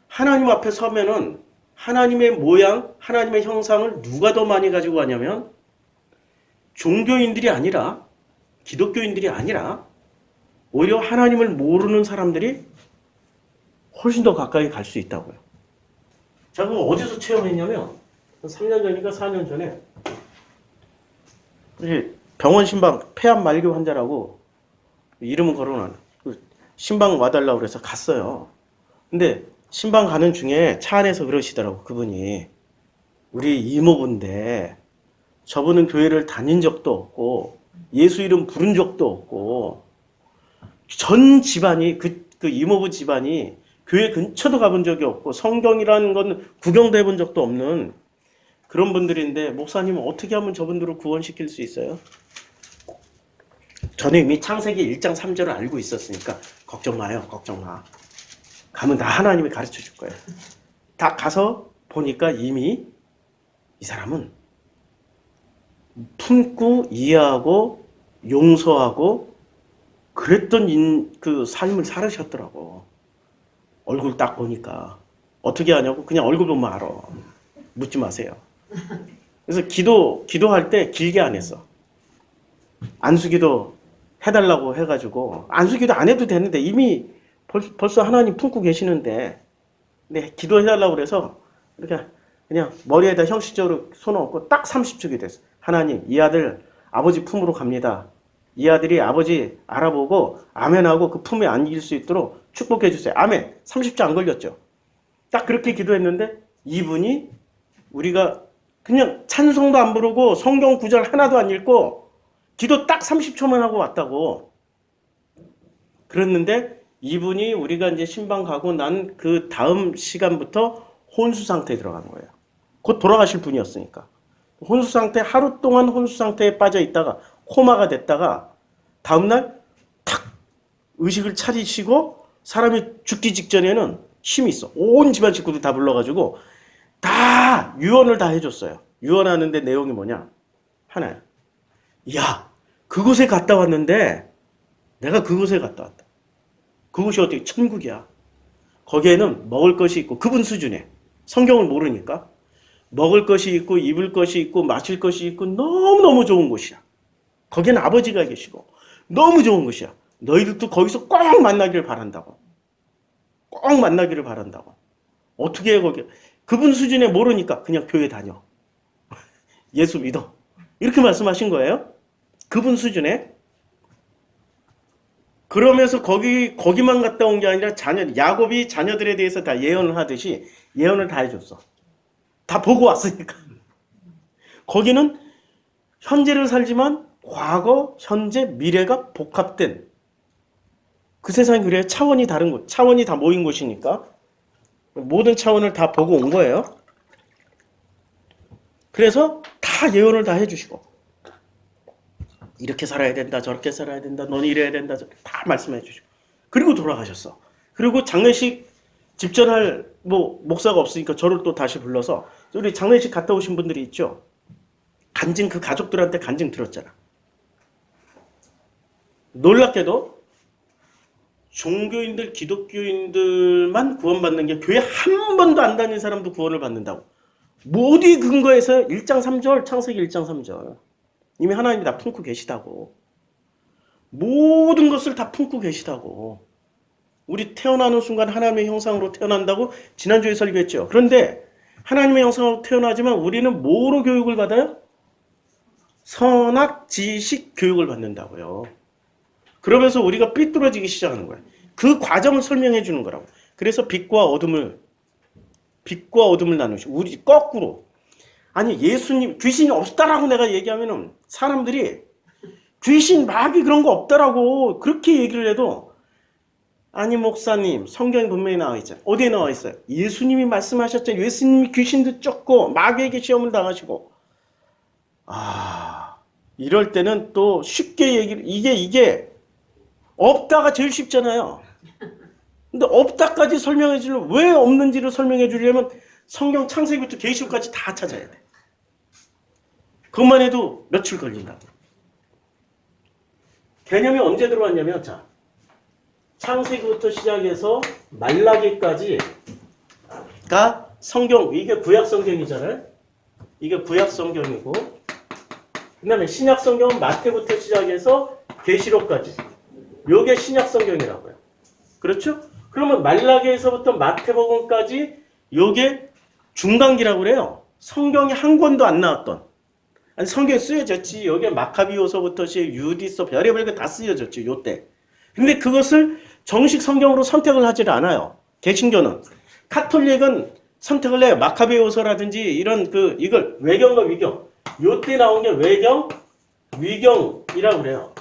하나님 앞에 서면은 하나님의 모양, 하나님의 형상을 누가 더 많이 가지고 가냐면 종교인들이 아니라, 기독교인들이 아니라 오히려 하나님을 모르는 사람들이 훨씬 더 가까이 갈 수 있다고요. 자, 그럼 어디서 체험했냐면 3년 전인가 4년 전에 병원 신방 폐암 말기 환자라고 이름은 걸어놔. 신방 와달라고 그래서 갔어요. 근데 신방 가는 중에 차 안에서 그러시더라고. 그분이 우리 이모부인데 저분은 교회를 다닌 적도 없고 예수 이름 부른 적도 없고 전 집안이 그 이모부 집안이 교회 근처도 가본 적이 없고 성경이라는 건 구경도 해본 적도 없는 그런 분들인데 목사님은 어떻게 하면 저분들을 구원시킬 수 있어요? 저는 이미 창세기 1장 3절을 알고 있었으니까 걱정 마요. 걱정 마. 가면 다 하나님이 가르쳐 줄 거예요. 다 가서 보니까 이미 이 사람은 품고 이해하고 용서하고 그랬던 그 삶을 살으셨더라고. 얼굴 딱 보니까. 어떻게 하냐고 그냥 얼굴 보면 알아. 묻지 마세요. 그래서 기도할 때 길게 안 했어. 안수기도 해달라고 해가지고 안수기도 안 해도 되는데 이미 벌써 하나님 품고 계시는데 근데 기도해달라고 그래서 이렇게 그냥 머리에다 형식적으로 손 얹고 딱 30초가 됐어. 하나님 이 아들 아버지 품으로 갑니다. 이 아들이 아버지 알아보고 아멘하고 그 품에 안길 수 있도록 축복해 주세요. 아멘. 30초 안 걸렸죠. 딱 그렇게 기도했는데 이분이 우리가 그냥 찬송도 안 부르고 성경 구절 하나도 안 읽고 기도 딱 30초만 하고 왔다고. 그랬는데 이분이 우리가 이제 신방 가고 난 그 다음 시간부터 혼수 상태에 들어간 거예요. 곧 돌아가실 분이었으니까. 혼수 상태, 하루 동안 혼수 상태에 빠져 있다가 코마가 됐다가 다음날 탁 의식을 차리시고 사람이 죽기 직전에는 힘이 있어. 온 집안 식구들 다 불러가지고 다 유언을 다 해줬어요. 유언하는데 내용이 뭐냐? 하나야. 야, 그곳에 갔다 왔는데 내가 그곳에 갔다 왔다. 그곳이 어떻게 천국이야. 거기에는 먹을 것이 있고 그분 수준에 성경을 모르니까 먹을 것이 있고 입을 것이 있고 마실 것이 있고 너무너무 좋은 곳이야. 거기는 아버지가 계시고 너무 좋은 곳이야. 너희들도 거기서 꼭 만나기를 바란다고. 꼭 만나기를 바란다고. 어떻게 해 거기. 그분 수준에 모르니까 그냥 교회 다녀. 예수 믿어. 이렇게 말씀하신 거예요. 그분 수준에. 그러면서 거기만 갔다 온 게 아니라 야곱이 자녀들에 대해서 다 예언을 하듯이 예언을 다 해줬어. 다 보고 왔으니까. 거기는 현재를 살지만 과거, 현재, 미래가 복합된 그 세상이 그래요. 차원이 다른 곳, 차원이 다 모인 곳이니까 모든 차원을 다 보고 온 거예요. 그래서 다 예언을 다 해주시고 이렇게 살아야 된다, 저렇게 살아야 된다, 넌 이래야 된다, 다 말씀해 주시고 그리고 돌아가셨어. 그리고 장례식 집전할 목사가 없으니까 저를 또 다시 불러서 우리 장례식 갔다 오신 분들이 있죠. 간증 그 가족들한테 간증 들었잖아. 놀랍게도 종교인들, 기독교인들만 구원받는 게 교회 한 번도 안 다닌 사람도 구원을 받는다고. 모두 근거에서 1장 3절, 창세기 1장 3절. 이미 하나님이 다 품고 계시다고. 모든 것을 다 품고 계시다고. 우리 태어나는 순간 하나님의 형상으로 태어난다고 지난주에 설교했죠. 그런데 하나님의 형상으로 태어나지만 우리는 뭐로 교육을 받아요? 선악 지식 교육을 받는다고요. 그러면서 우리가 삐뚤어지기 시작하는 거예요. 그 과정을 설명해 주는 거라고. 그래서 빛과 어둠을 나누시고 우리 거꾸로. 아니 예수님 귀신이 없다라고 내가 얘기하면은 사람들이 귀신 마귀 그런 거 없다라고 그렇게 얘기를 해도 아니 목사님 성경에 분명히 나와 있잖아요. 어디에 나와 있어요? 예수님이 말씀하셨잖아요. 예수님이 귀신도 쫓고 마귀에게 시험을 당하시고 이럴 때는 또 쉽게 얘기를 이게 없다가 제일 쉽잖아요. 근데 없다까지 설명해 주려면 왜 없는지를 설명해 주려면 성경 창세기부터 계시록까지 다 찾아야 돼. 그것만 해도 며칠 걸린다. 개념이 언제 들어왔냐면 자 창세기부터 시작해서 말라기까지가 성경 이게 구약 성경이잖아요. 이게 구약 성경이고 그 다음에 신약 성경은 마태부터 시작해서 계시록까지 요게 신약 성경이라고요. 그렇죠? 그러면 말라기에서부터 마태복음까지 요게 중간기라고 그래요. 성경이 한 권도 안 나왔던 아니 성경에 쓰여졌지. 여기에 마카비오서부터 유디서 별의별 게 다 쓰여졌지. 요때. 근데 그것을 정식 성경으로 선택을 하질 않아요. 개신교는. 카톨릭은 선택을 해요. 마카베오서라든지 이런 이걸 외경과 위경. 요때 나온 게 외경, 위경이라고 그래요.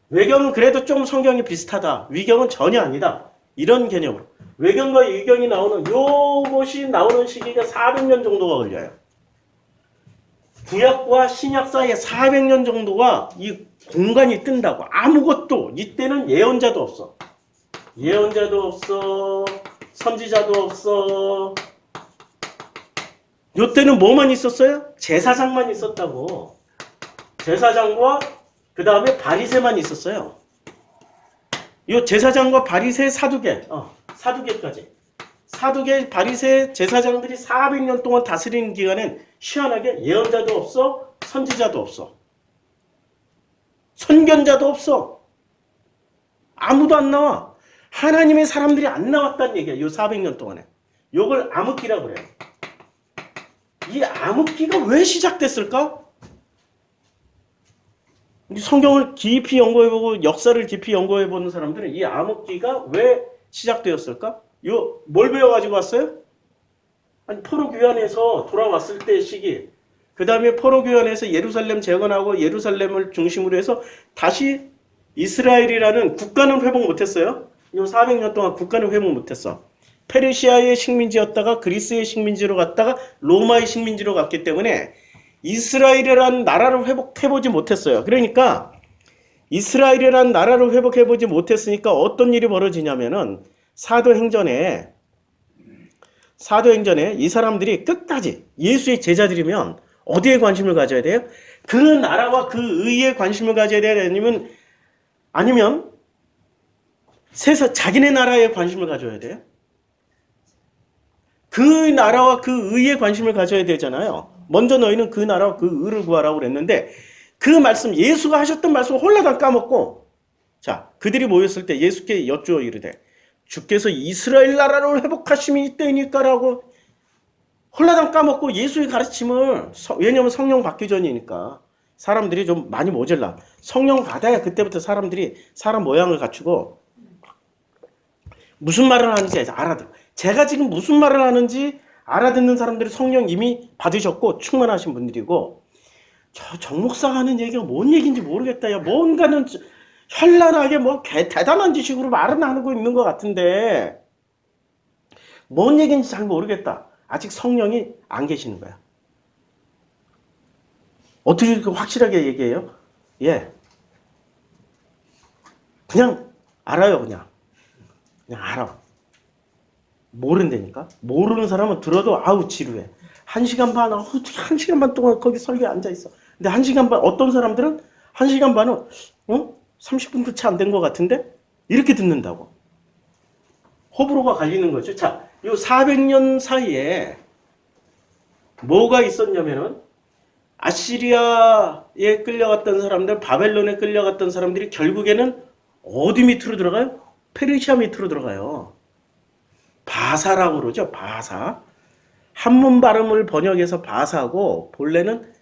외경은 그래도 좀 성경이 비슷하다. 위경은 전혀 아니다. 이런 개념으로. 외경과 위경이 나오는 요것이 나오는 시기가 400년 정도가 걸려요. 구약과 신약 사이에 400년 정도가 이 공간이 뜬다고. 아무것도 이때는 예언자도 없어. 예언자도 없어. 선지자도 없어. 요때는 뭐만 있었어요? 제사장만 있었다고. 제사장과 그 다음에 바리새만 있었어요. 요 제사장과 바리새 사두개. 사두개까지. 사두개 바리새 제사장들이 400년 동안 다스리는 기간엔 희한하게 예언자도 없어. 선지자도 없어. 선견자도 없어. 아무도 안 나와. 하나님의 사람들이 안 나왔다는 얘기야. 요 400년 동안에. 요걸 암흑기라고 그래요. 이 암흑기가 왜 시작됐을까? 성경을 깊이 연구해보고 역사를 깊이 연구해보는 사람들은 이 암흑기가 왜 시작되었을까? 뭘 배워가지고 왔어요? 아니 포로 귀환에서 돌아왔을 때 시기. 그 다음에 포로 귀환에서 예루살렘 재건하고 예루살렘을 중심으로 해서 다시 이스라엘이라는 국가는 회복 못했어요. 요 400년 동안 국가는 회복 못했어. 페르시아의 식민지였다가 그리스의 식민지로 갔다가 로마의 식민지로 갔기 때문에 이스라엘이라는 나라를 회복해보지 못했어요. 그러니까 이스라엘이라는 나라를 회복해보지 못했으니까 어떤 일이 벌어지냐면은 사도행전에 이 사람들이 끝까지 예수의 제자들이면 어디에 관심을 가져야 돼요? 그 나라와 그 의에 관심을 가져야 돼요? 아니면 세상 자기네 나라에 관심을 가져야 돼요? 그 나라와 그 의에 관심을 가져야 되잖아요. 먼저 너희는 그 나라와 그 의를 구하라고 그랬는데 그 말씀 예수가 하셨던 말씀을 홀라당 까먹고 자 그들이 모였을 때 예수께 여쭈어 이르되 주께서 이스라엘 나라를 회복하심이 이때이니까라고 홀라당 까먹고 예수의 가르침을 왜냐하면 성령 받기 전이니까 사람들이 좀 많이 모자라. 성령 받아야 그때부터 사람들이 사람 모양을 갖추고 무슨 말을 하는지 알아들어. 제가 지금 무슨 말을 하는지 알아듣는 사람들이 성령 이미 받으셨고 충만하신 분들이고 저 정목사가 하는 얘기가 뭔 얘기인지 모르겠다. 야 뭔가는 현란하게 뭐 대단한 지식으로 말은 하고 있는 것 같은데 뭔 얘기인지 잘 모르겠다. 아직 성령이 안 계시는 거야. 어떻게 그렇게 확실하게 얘기해요? 예. 그냥 알아요. 그냥 알아. 모른다니까? 모르는 사람은 들어도 아우 지루해. 1시간 반, 어떻게 1시간 반 동안 거기 설교에 앉아있어. 근데 1시간 반, 어떤 사람들은 1시간 반은 30분도 채 안 된 것 같은데? 이렇게 듣는다고. 호불호가 갈리는 거죠. 자, 이 400년 사이에 뭐가 있었냐면은 아시리아에 끌려갔던 사람들, 바벨론에 끌려갔던 사람들이 결국에는 어디 밑으로 들어가요? 페르시아 밑으로 들어가요. 바사라고 그러죠. 바사. 한문 발음을 번역해서 바사고 본래는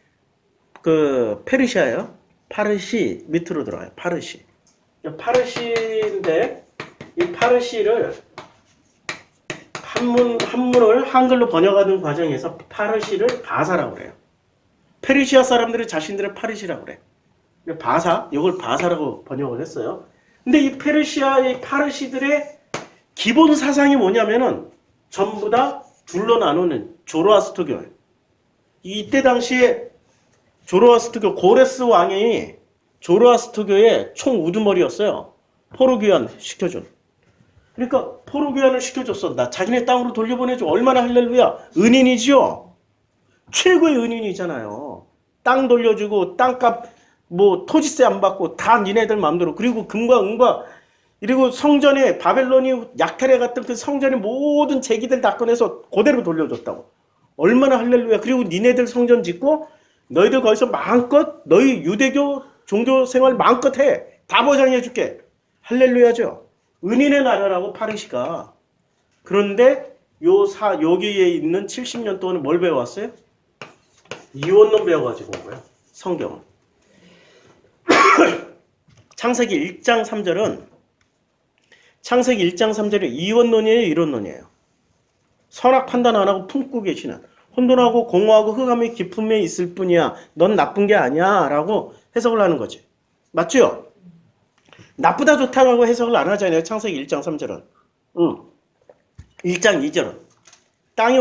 그 페르시아예요. 파르시 밑으로 들어가요. 파르시. 파르시인데 이 파르시를 한문을 한글로 번역하는 과정에서 파르시를 바사라고 그래요. 페르시아 사람들이 자신들의 파르시라고 그래. 바사, 이걸 바사라고 번역을 했어요. 근데 이 페르시아의 파르시들의 기본 사상이 뭐냐면은 전부 다 둘로 나누는 조로아스터교예요. 이때 당시에 조로아스터교 고레스 왕이 조로아스터교의 총 우두머리였어요. 포로귀환 시켜준. 그러니까 포로귀환을 시켜줬어. 나 자기네 땅으로 돌려보내줘. 얼마나 할렐루야. 은인이지요. 최고의 은인이잖아요. 땅 돌려주고 땅값 뭐 토지세 안 받고 다 니네들 마음대로. 그리고 금과 은과 그리고 성전에 바벨론이 약탈해 갔던 그 성전의 모든 재기들 다 꺼내서 그대로 돌려줬다고. 얼마나 할렐루야. 그리고 니네들 성전 짓고 너희들 거기서 마음껏 너희 유대교 종교 생활 마음껏 해. 다 보장해 줄게. 할렐루야죠. 은인의 나라라고 파리시가. 그런데 여기에 있는 70년 동안 뭘 배워왔어요? 이원론 배워가지고 온 거예요. 성경을. 창세기 1장 3절은 창세기 1장 3절이 이원론이에요, 이론론이에요. 선악 판단 안 하고 품고 계시는 혼돈하고 공허하고 흑암의 깊음에 있을 뿐이야. 넌 나쁜 게 아니야 라고 해석을 하는 거지. 맞죠? 나쁘다 좋다라고 해석을 안 하잖아요. 창세기 1장 3절은. 1장 2절은 땅이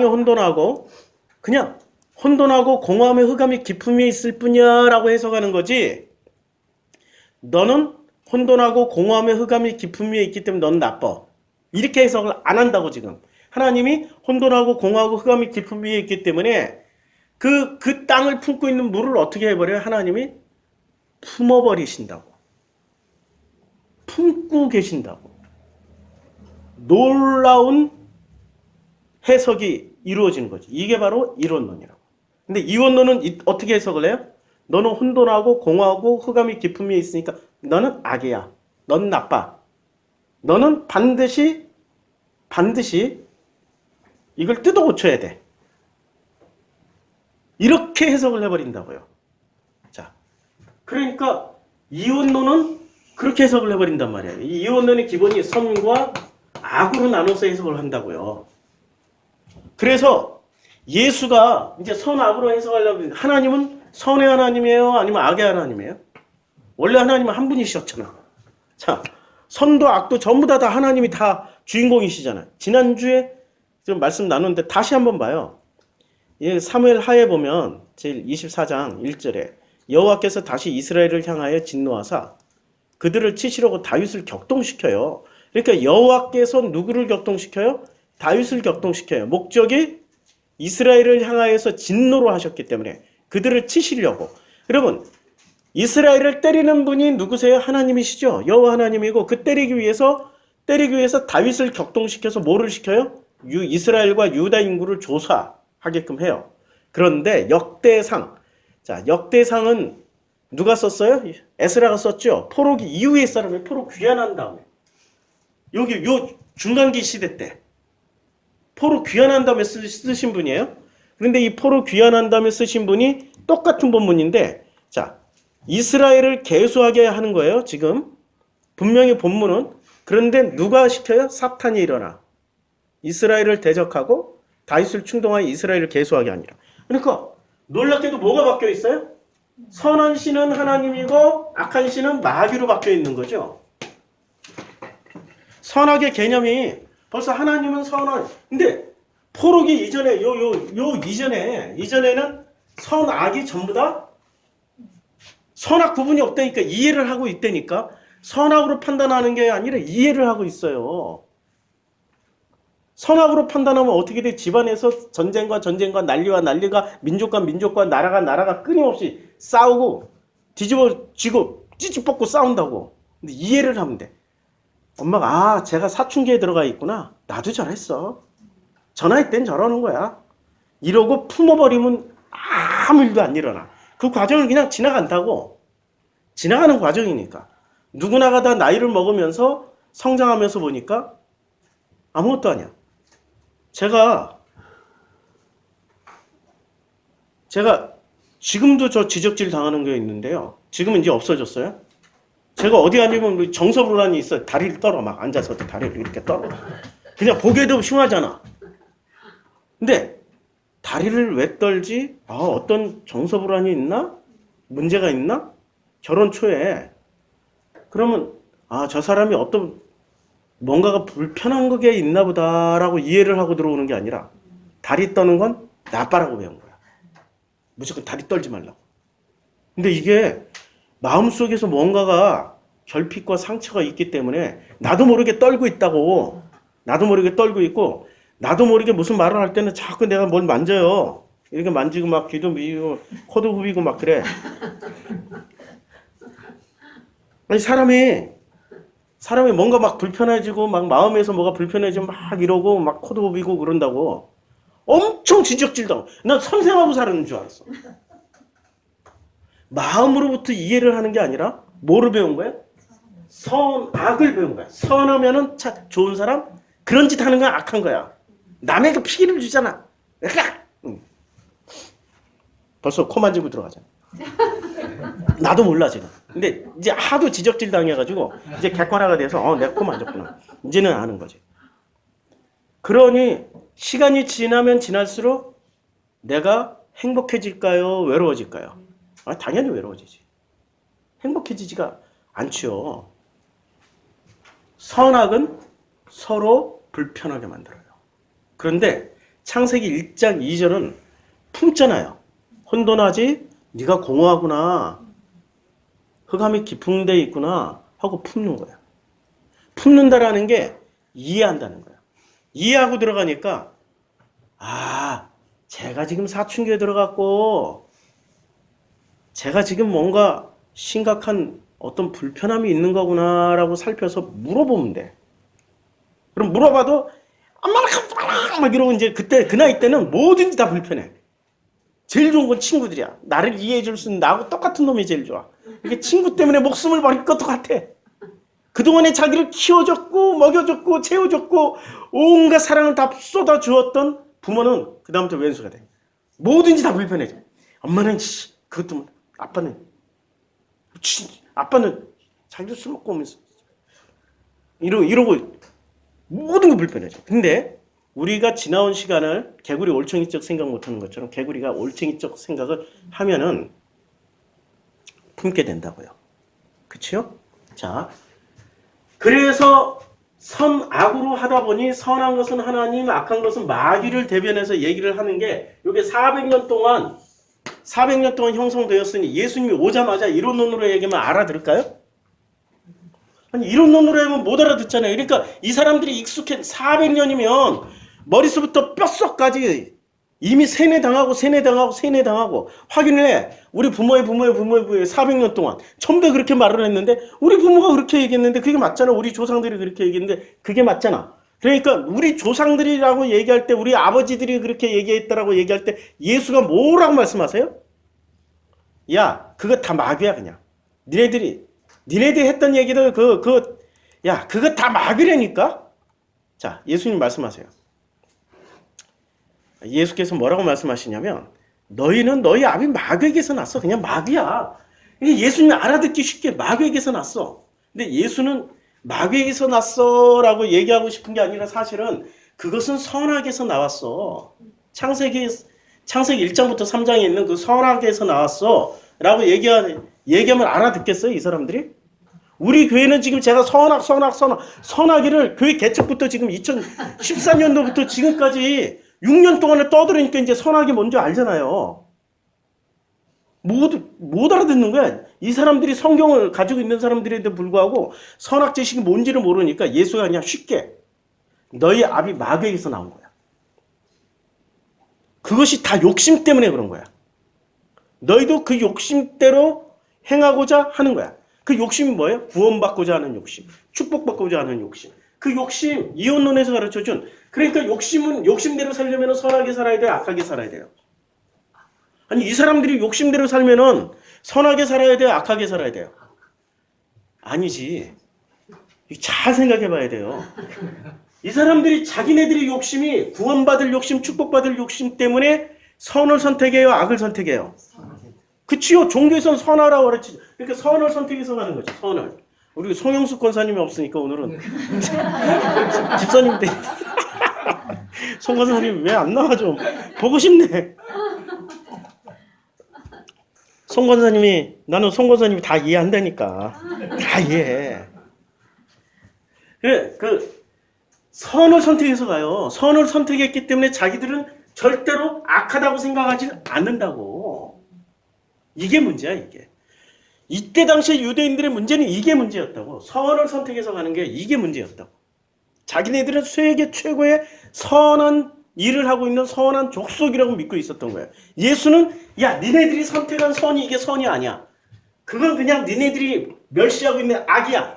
혼돈하고 그냥 혼돈하고 공허함의 흑암이 깊음에 있을 뿐이야 라고 해석하는 거지. 너는 혼돈하고 공허함의 흑암이 깊음에 있기 때문에 넌 나빠. 이렇게 해석을 안 한다고 지금. 하나님이 혼돈하고 공허하고 흑암이 깊음 위에 있기 때문에 그 땅을 품고 있는 물을 어떻게 해버려요? 하나님이 품어버리신다고. 품고 계신다고. 놀라운 해석이 이루어지는 거지. 이게 바로 이원론이라고. 근데 이원론은 어떻게 해석을 해요? 너는 혼돈하고 공허하고 흑암이 깊음 위에 있으니까 너는 악이야. 넌 나빠. 너는 반드시 이걸 뜯어 고쳐야 돼. 이렇게 해석을 해버린다고요. 자, 그러니까 이원론은 그렇게 해석을 해버린단 말이에요. 이 이원론의 기본이 선과 악으로 나눠서 해석을 한다고요. 그래서 예수가 이제 선악으로 해석하려면 하나님은 선의 하나님이에요? 아니면 악의 하나님이에요? 원래 하나님은 한 분이셨잖아. 자, 선도 악도 전부 다 하나님이 다 주인공이시잖아요. 지난주에 좀 말씀 나눴는데 다시 한번 봐요. 사무엘 하에 보면 제일 24장 1절에 여호와께서 다시 이스라엘을 향하여 진노하사 그들을 치시려고 다윗을 격동시켜요. 그러니까 여호와께서 누구를 격동시켜요? 다윗을 격동시켜요. 목적이 이스라엘을 향하여서 진노로 하셨기 때문에 그들을 치시려고. 여러분, 이스라엘을 때리는 분이 누구세요? 하나님이시죠. 여호와 하나님이고 그 때리기 위해서 다윗을 격동시켜서 뭐를 시켜요? 이스라엘과 유다 인구를 조사하게끔 해요. 그런데 역대상. 자, 역대상은 누가 썼어요? 에스라가 썼죠. 포로기 이후의 사람이 포로 귀환한 다음에. 여기 요 중간기 시대 때 포로 귀환한 다음에 쓰신 분이에요. 그런데 이 포로 귀환한 다음에 쓰신 분이 똑같은 본문인데, 자, 이스라엘을 계수하게 하는 거예요. 지금 분명히 본문은. 그런데 누가 시켜요? 사탄이 일어나 이스라엘을 대적하고 다윗을 충동하여 이스라엘을 계수하게 하니라. 그러니까 놀랍게도 뭐가 바뀌어 있어요? 선한 신은 하나님이고 악한 신은 마귀로 바뀌어 있는 거죠. 선악의 개념이 벌써 하나님은 선한. 근데 포로기 이전에 이전에는 선악이 전부 다 선악 구분이 없다니까. 이해를 하고 있다니까. 선악으로 판단하는 게 아니라 이해를 하고 있어요. 선악으로 판단하면 어떻게 돼? 집안에서 전쟁과 난리가 민족과 나라가 끊임없이 싸우고 뒤집어지고 찌찌뻗고 싸운다고. 근데 이해를 하면 돼. 엄마가 제가 사춘기에 들어가 있구나. 나도 저랬어. 저 나이 땐 저러는 거야. 이러고 품어버리면 아무 일도 안 일어나. 그 과정을 그냥 지나간다고. 지나가는 과정이니까. 누구나가 다 나이를 먹으면서 성장하면서 보니까 아무것도 아니야. 제가 지금도 저 지적질 당하는 게 있는데요. 지금은 이제 없어졌어요. 제가 어디 앉으면 정서불안이 있어요. 다리를 떨어 막 앉아서 다리를 이렇게 떨어. 그냥 보기에도 흉하잖아. 근데 다리를 왜 떨지? 어떤 정서불안이 있나? 문제가 있나? 결혼 초에. 그러면 저 사람이 어떤 뭔가가 불편한 게 있나 보다라고 이해를 하고 들어오는 게 아니라 다리 떠는 건 나빠라고 배운 거야. 무조건 다리 떨지 말라고. 근데 이게 마음속에서 뭔가가 결핍과 상처가 있기 때문에 나도 모르게 떨고 있다고. 나도 모르게 떨고 있고 나도 모르게 무슨 말을 할 때는 자꾸 내가 뭘 만져요. 이렇게 만지고 막 귀도 미고 코도 후비고 막 그래. 아니 사람이 뭔가 막 불편해지고 막 마음에서 뭐가 불편해지면 막 이러고 막 코도 후비고 그런다고. 엄청 지적질당. 난 선생하고 사는 줄 알았어. 마음으로부터 이해를 하는 게 아니라 뭐를 배운 거야? 선악을 배운 거야. 선하면은 좋은 사람? 그런 짓 하는 건 악한 거야. 남에게 피해를 주잖아. 벌써 코 만지고 들어가잖아. 나도 몰라 지금. 근데 이제 하도 지적질 당해가지고 이제 객관화가 돼서 내가 코 만졌구나. 이제는 아는 거지. 그러니 시간이 지나면 지날수록 내가 행복해질까요? 외로워질까요? 당연히 외로워지지. 행복해지지가 않죠. 선악은 서로 불편하게 만들어요. 그런데 창세기 1장 2절은 품잖아요. 혼돈하지? 네가 공허하구나. 흑암이 깊은 데 있구나 하고 품는 거야. 품는다라는 게 이해한다는 거야. 이해하고 들어가니까 제가 지금 사춘기에 들어갔고 제가 지금 뭔가 심각한 어떤 불편함이 있는 거구나라고 살펴서 물어보면 돼. 그럼 물어봐도 막 이러고 이제 그때 그 나이 때는 뭐든지 다 불편해. 제일 좋은 건 친구들이야. 나를 이해해 줄 수 있는 나하고 똑같은 놈이 제일 좋아. 이게 친구 때문에 목숨을 버릴 것도 같아. 그동안에 자기를 키워줬고 먹여줬고 채워줬고 온갖 사랑을 다 쏟아주었던 부모는 그 다음부터 왼수가 돼. 뭐든지 다 불편해져. 엄마는 그것도 아빠는 자기도 술 먹고 오면서 이러고 모든 게 불편해져. 근데 우리가 지나온 시간을 개구리 올챙이적 생각 못하는 것처럼 개구리가 올챙이적 생각을 하면은 품게 된다고요. 그치요? 자, 그래서 선악으로 하다 보니 선한 것은 하나님, 악한 것은 마귀를 대변해서 얘기를 하는 게 이게 400년 동안 형성되었으니 예수님이 오자마자 이론론으로 얘기하면 알아들을까요? 아니 이론론으로 하면 못 알아듣잖아요. 그러니까 이 사람들이 400년이면 머릿속부터 뼛속까지 이미 세뇌당하고 확인을 해. 우리 부모의 400년 동안 전부 다 그렇게 말을 했는데 우리 부모가 그렇게 얘기했는데 그게 맞잖아. 우리 조상들이 그렇게 얘기했는데 그게 맞잖아. 그러니까 우리 조상들이라고 얘기할 때 우리 아버지들이 그렇게 얘기했다라고 얘기할 때 예수가 뭐라고 말씀하세요? 야 그거 다 마귀야 그냥. 니네들이 했던 얘기들 그거 다 마귀라니까? 자 예수님 말씀하세요. 예수께서 뭐라고 말씀하시냐면 너희는 너희 아비 마귀에게서 났어. 그냥 마귀야. 예수님이 알아듣기 쉽게 마귀에게서 났어. 근데 예수는 마귀에게서 났어 라고 얘기하고 싶은 게 아니라 사실은 그것은 선악에서 나왔어. 창세기 1장부터 3장에 있는 그 선악에서 나왔어 라고 얘기하면 알아듣겠어요 이 사람들이? 우리 교회는 지금 제가 선악이를 교회 개척부터 지금 2014년도부터 지금까지 6년 동안을 떠들으니까 이제 선악이 뭔지 알잖아요. 못 알아듣는 거야. 이 사람들이 성경을 가지고 있는 사람들에도 불구하고 선악 지식이 뭔지를 모르니까 예수가 그냥 쉽게 너희 아비 마귀에게서 나온 거야. 그것이 다 욕심 때문에 그런 거야. 너희도 그 욕심대로 행하고자 하는 거야. 그 욕심이 뭐예요? 구원받고자 하는 욕심, 축복받고자 하는 욕심. 그 욕심, 이혼론에서 가르쳐준. 그러니까 욕심은 욕심대로 살려면 선하게 살아야 돼요? 악하게 살아야 돼요? 아니 이 사람들이 욕심대로 살면은 선하게 살아야 돼요? 악하게 살아야 돼요? 아니지. 잘 생각해 봐야 돼요. 이 사람들이 자기네들의 욕심이 구원받을 욕심, 축복받을 욕심 때문에 선을 선택해요, 악을 선택해요? 그치요. 종교에서는 선하라고 그랬지. 그러니까 선을 선택해서 가는 거죠. 선을. 우리 송영숙 권사님이 없으니까 오늘은 집사님 때 송 권사님 왜 안 나와 좀 보고 싶네. 송 권사님이 나는 송 권사님이 다 이해한다니까. 다 이해해. 그 선을 선택해서 가요. 선을 선택했기 때문에 자기들은 절대로 악하다고 생각하지 않는다고. 이게 문제야, 이게. 이때 당시에 유대인들의 문제는 이게 문제였다고. 선을 선택해서 가는 게 이게 문제였다고. 자기네들은 세계 최고의 선한 일을 하고 있는 선한 족속이라고 믿고 있었던 거예요. 예수는 야, 니네들이 선택한 선이 이게 선이 아니야. 그건 그냥 니네들이 멸시하고 있는 악이야.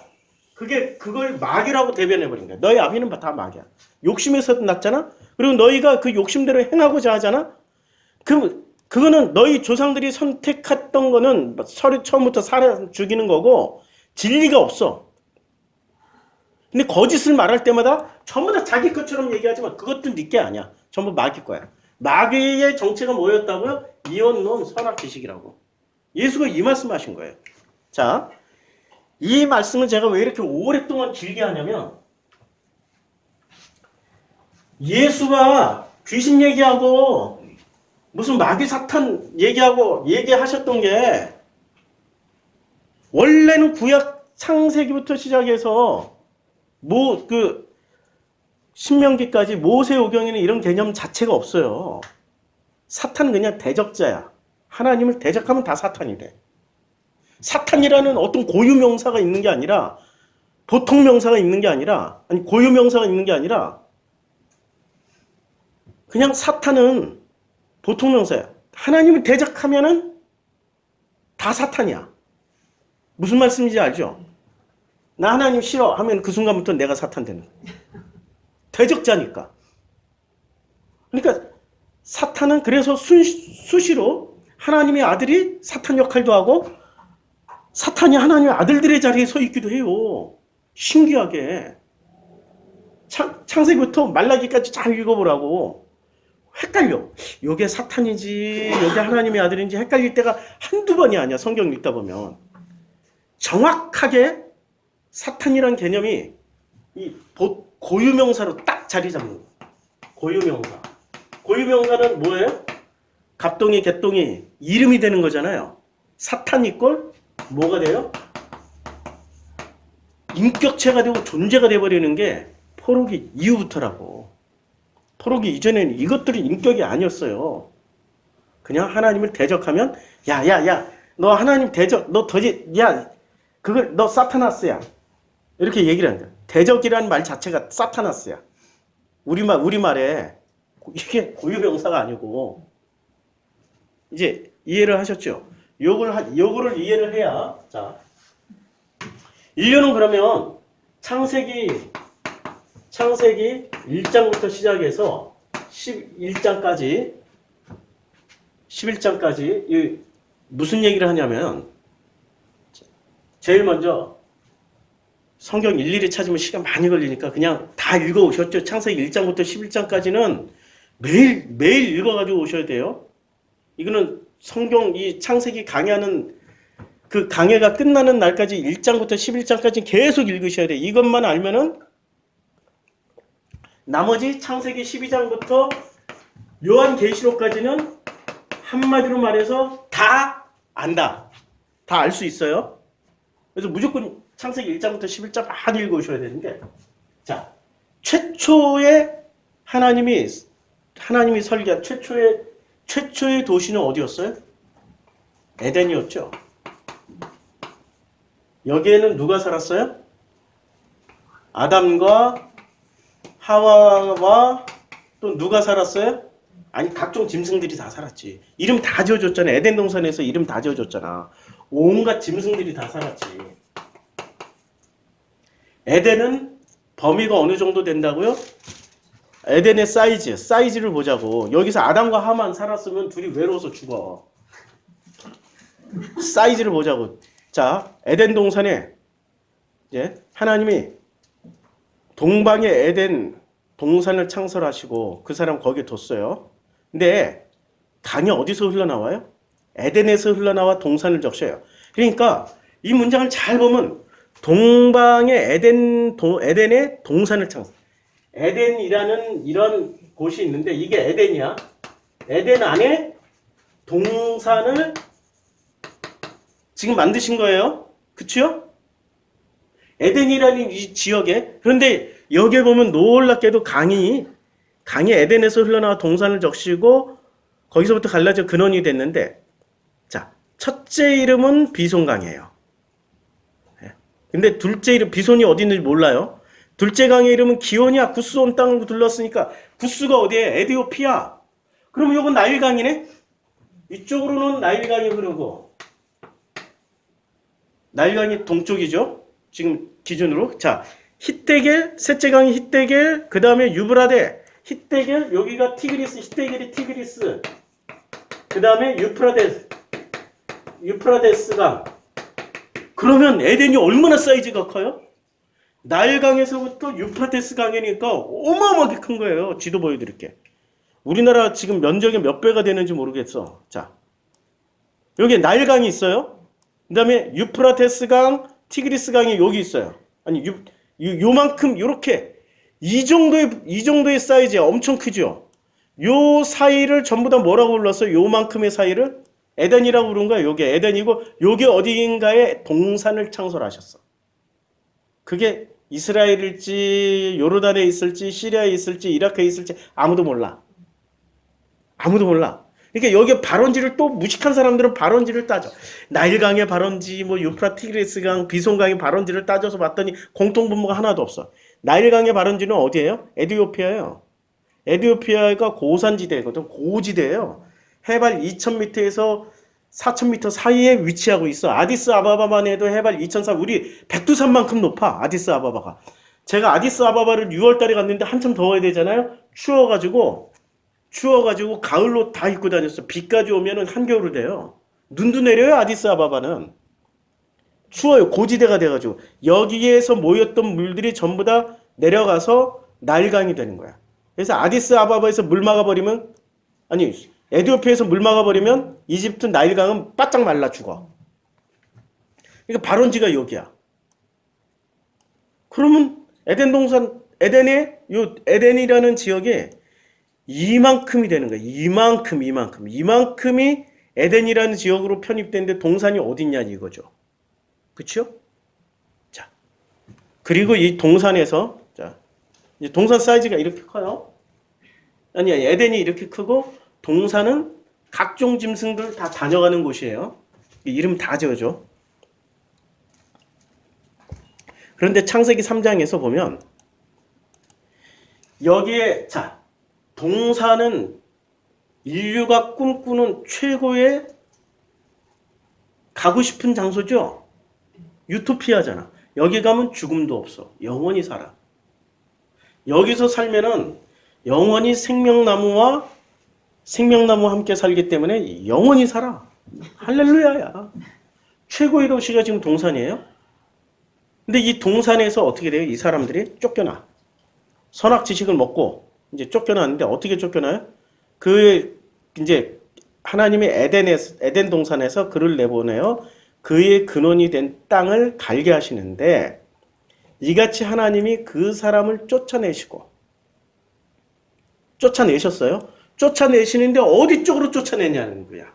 그걸 마귀라고 대변해버린 거야. 너희 아비는 다 마귀야. 욕심에서 났잖아? 그리고 너희가 그 욕심대로 행하고자 하잖아? 그거는 너희 조상들이 선택했던 거는 처음부터 살아 죽이는 거고 진리가 없어. 근데 거짓을 말할 때마다 전부 다 자기 것처럼 얘기하지만 그것도 네 게 아니야. 전부 마귀 거야. 마귀의 정체가 뭐였다고요? 이혼론 선악 지식이라고. 예수가 이 말씀하신 거예요. 자, 이 말씀을 제가 왜 이렇게 오랫동안 길게 하냐면 예수가 귀신 얘기하고 무슨 마귀 사탄 얘기하셨던 게 원래는 구약 창세기부터 시작해서 신명기까지 모세오경에는 이런 개념 자체가 없어요. 사탄은 그냥 대적자야. 하나님을 대적하면 다 사탄이래. 사탄이라는 어떤 고유명사가 있는 게 아니라 보통 명사가 있는 게 아니라 고유명사가 있는 게 아니라 그냥 사탄은 보통 명사야. 하나님을 대적하면은 다 사탄이야. 무슨 말씀인지 알죠? 나 하나님 싫어 하면 그 순간부터 내가 사탄 되는 거야. 대적자니까. 그러니까 사탄은 그래서 수시로 하나님의 아들이 사탄 역할도 하고 사탄이 하나님의 아들들의 자리에 서 있기도 해요. 신기하게. 창세기부터 말라기까지 잘 읽어보라고. 헷갈려. 요게 사탄이지 요게 하나님의 아들인지 헷갈릴 때가 한두 번이 아니야. 성경 읽다 보면. 정확하게 사탄이란 개념이 이 고유명사로 딱 자리 잡는 거예요. 고유명사. 고유명사는 뭐예요? 갑동이, 개동이 이름이 되는 거잖아요. 사탄 이꼴 뭐가 돼요? 인격체가 되고 존재가 돼버리는 게 포로기 이후부터라고. 포로기 이전에는 이것들이 인격이 아니었어요. 그냥 하나님을 대적하면 야 너 하나님 대적 그걸 너 사타나스야. 이렇게 얘기를 하는 거야. 대적이라는 말 자체가 사타나스야. 우리말에 이게 고유명사가 아니고 이제 이해를 하셨죠? 요거를 이해를 해야 자 인류는 그러면 창세기 1장부터 시작해서 11장까지 무슨 얘기를 하냐면 제일 먼저 성경 일일이 찾으면 시간 많이 걸리니까 그냥 다 읽어오셨죠. 창세기 1장부터 11장까지는 매일 읽어가지고 오셔야 돼요. 이거는 성경 이 창세기 강의하는 그 강해가 끝나는 날까지 1장부터 11장까지 계속 읽으셔야 돼요. 이것만 알면은 나머지 창세기 12장부터 요한계시록까지는 한마디로 말해서 다 안다. 다 알 수 있어요. 그래서 무조건 창세기 1장부터 11장 많이 읽으셔야 되는 게 자, 최초의 하나님이 설계한 최초의 도시는 어디였어요? 에덴이었죠. 여기에는 누가 살았어요? 아담과 하와와 또 누가 살았어요? 아니 각종 짐승들이 다 살았지. 이름 다 지어줬잖아. 에덴 동산에서 이름 다 지어줬잖아. 온갖 짐승들이 다 살았지. 에덴은 범위가 어느 정도 된다고요? 에덴의 사이즈를 보자고. 여기서 아담과 하만 살았으면 둘이 외로워서 죽어. 사이즈를 보자고. 자, 에덴 동산에 이제 하나님이 동방의 에덴 동산을 창설하시고 그 사람 거기에 뒀어요. 근데 강이 어디서 흘러나와요? 에덴에서 흘러나와 동산을 적셔요. 그러니까 이 문장을 잘 보면 동방의 에덴의 동산을 창설. 에덴이라는 이런 곳이 있는데 이게 에덴이야. 에덴 안에 동산을 지금 만드신 거예요. 그쵸? 에덴이라는 이 지역에. 그런데 여기에 보면 놀랍게도 강이 에덴에서 흘러나와 동산을 적시고 거기서부터 갈라져 근원이 됐는데, 자, 첫째 이름은 비손강이에요. 근데 둘째 이름, 비손이 어디 있는지 몰라요. 둘째 강의 이름은 기온이야. 구스 온 땅을 둘렀으니까 구스가 어디에? 에디오피아. 그러면 이건 나일강이네? 이쪽으로는 나일강이 흐르고 나일강이 동쪽이죠. 지금 기준으로. 자, 히데겔, 셋째 강이 히데겔, 그 다음에 유브라데, 히데겔, 여기가 티그리스, 히데겔이 티그리스, 그 다음에 유프라데스강. 그러면 에덴이 얼마나 사이즈가 커요? 나일강에서부터 유프라테스 강이니까 어마어마하게 큰 거예요. 지도 보여드릴게. 우리나라 지금 면적이 몇 배가 되는지 모르겠어. 자, 여기 나일강이 있어요. 그 다음에 유프라테스 강, 티그리스 강이 여기 있어요. 아니, 요만큼, 요렇게. 이 정도의 사이즈야. 엄청 크죠? 요 사이를 전부 다 뭐라고 불렀어요? 요만큼의 사이를? 에덴이라고 부른 거야. 요게 에덴이고, 요게 어디인가에 동산을 창설하셨어. 그게 이스라엘일지, 요르단에 있을지, 시리아에 있을지, 이라크에 있을지, 아무도 몰라. 아무도 몰라. 그러니까 여기에 발원지를 또 무식한 사람들은 발원지를 따져. 나일강의 발원지, 뭐 유프라티그리스강, 비손강의 발원지를 따져서 봤더니 공통분모가 하나도 없어. 나일강의 발원지는 어디예요? 에티오피아예요. 에티오피아가 고산지대거든. 고지대예요. 해발 2000m에서 4000m 사이에 위치하고 있어. 아디스 아바바만 해도 해발 2004, 우리 백두산만큼 높아. 아디스 아바바가. 제가 아디스 아바바를 6월달에 갔는데 한참 더워야 되잖아요. 추워가지고 가을로 다 입고 다녔어. 비까지 오면은 한겨울이 돼요. 눈도 내려요. 아디스 아바바는. 추워요. 고지대가 돼가지고. 여기에서 모였던 물들이 전부 다 내려가서 나일강이 되는 거야. 그래서 아디스 아바바에서 물 막아버리면, 아니, 에티오피아에서 물 막아버리면 이집트 나일강은 바짝 말라 죽어. 그러니까 발원지가 여기야. 그러면 에덴이라는 지역에 이만큼이 되는 거야. 이만큼이 에덴이라는 지역으로 편입되는데 동산이 어딨냐 이거죠. 그쵸? 자, 그리고 이 동산에서, 자, 이제 동산 사이즈가 이렇게 커요. 아니, 에덴이 이렇게 크고 동산은 각종 짐승들 다 다녀가는 곳이에요. 이름 다 지어줘. 그런데 창세기 3장에서 보면 여기에, 자, 동산은 인류가 꿈꾸는 최고의 가고 싶은 장소죠. 유토피아잖아. 여기 가면 죽음도 없어. 영원히 살아. 여기서 살면은 영원히 생명나무와 함께 살기 때문에 영원히 살아. 할렐루야야. 최고의 도시가 지금 동산이에요. 근데 이 동산에서 어떻게 돼요? 이 사람들이 쫓겨나. 선악 지식을 먹고 이제 쫓겨나는데 어떻게 쫓겨나요? 이제 하나님의 에덴 동산에서 그를 내보내요. 그의 근원이 된 땅을 갈게 하시는데 이같이 하나님이 그 사람을 쫓아내셨어요. 쫓아내시는데 어디 쪽으로 쫓아내냐는 거야.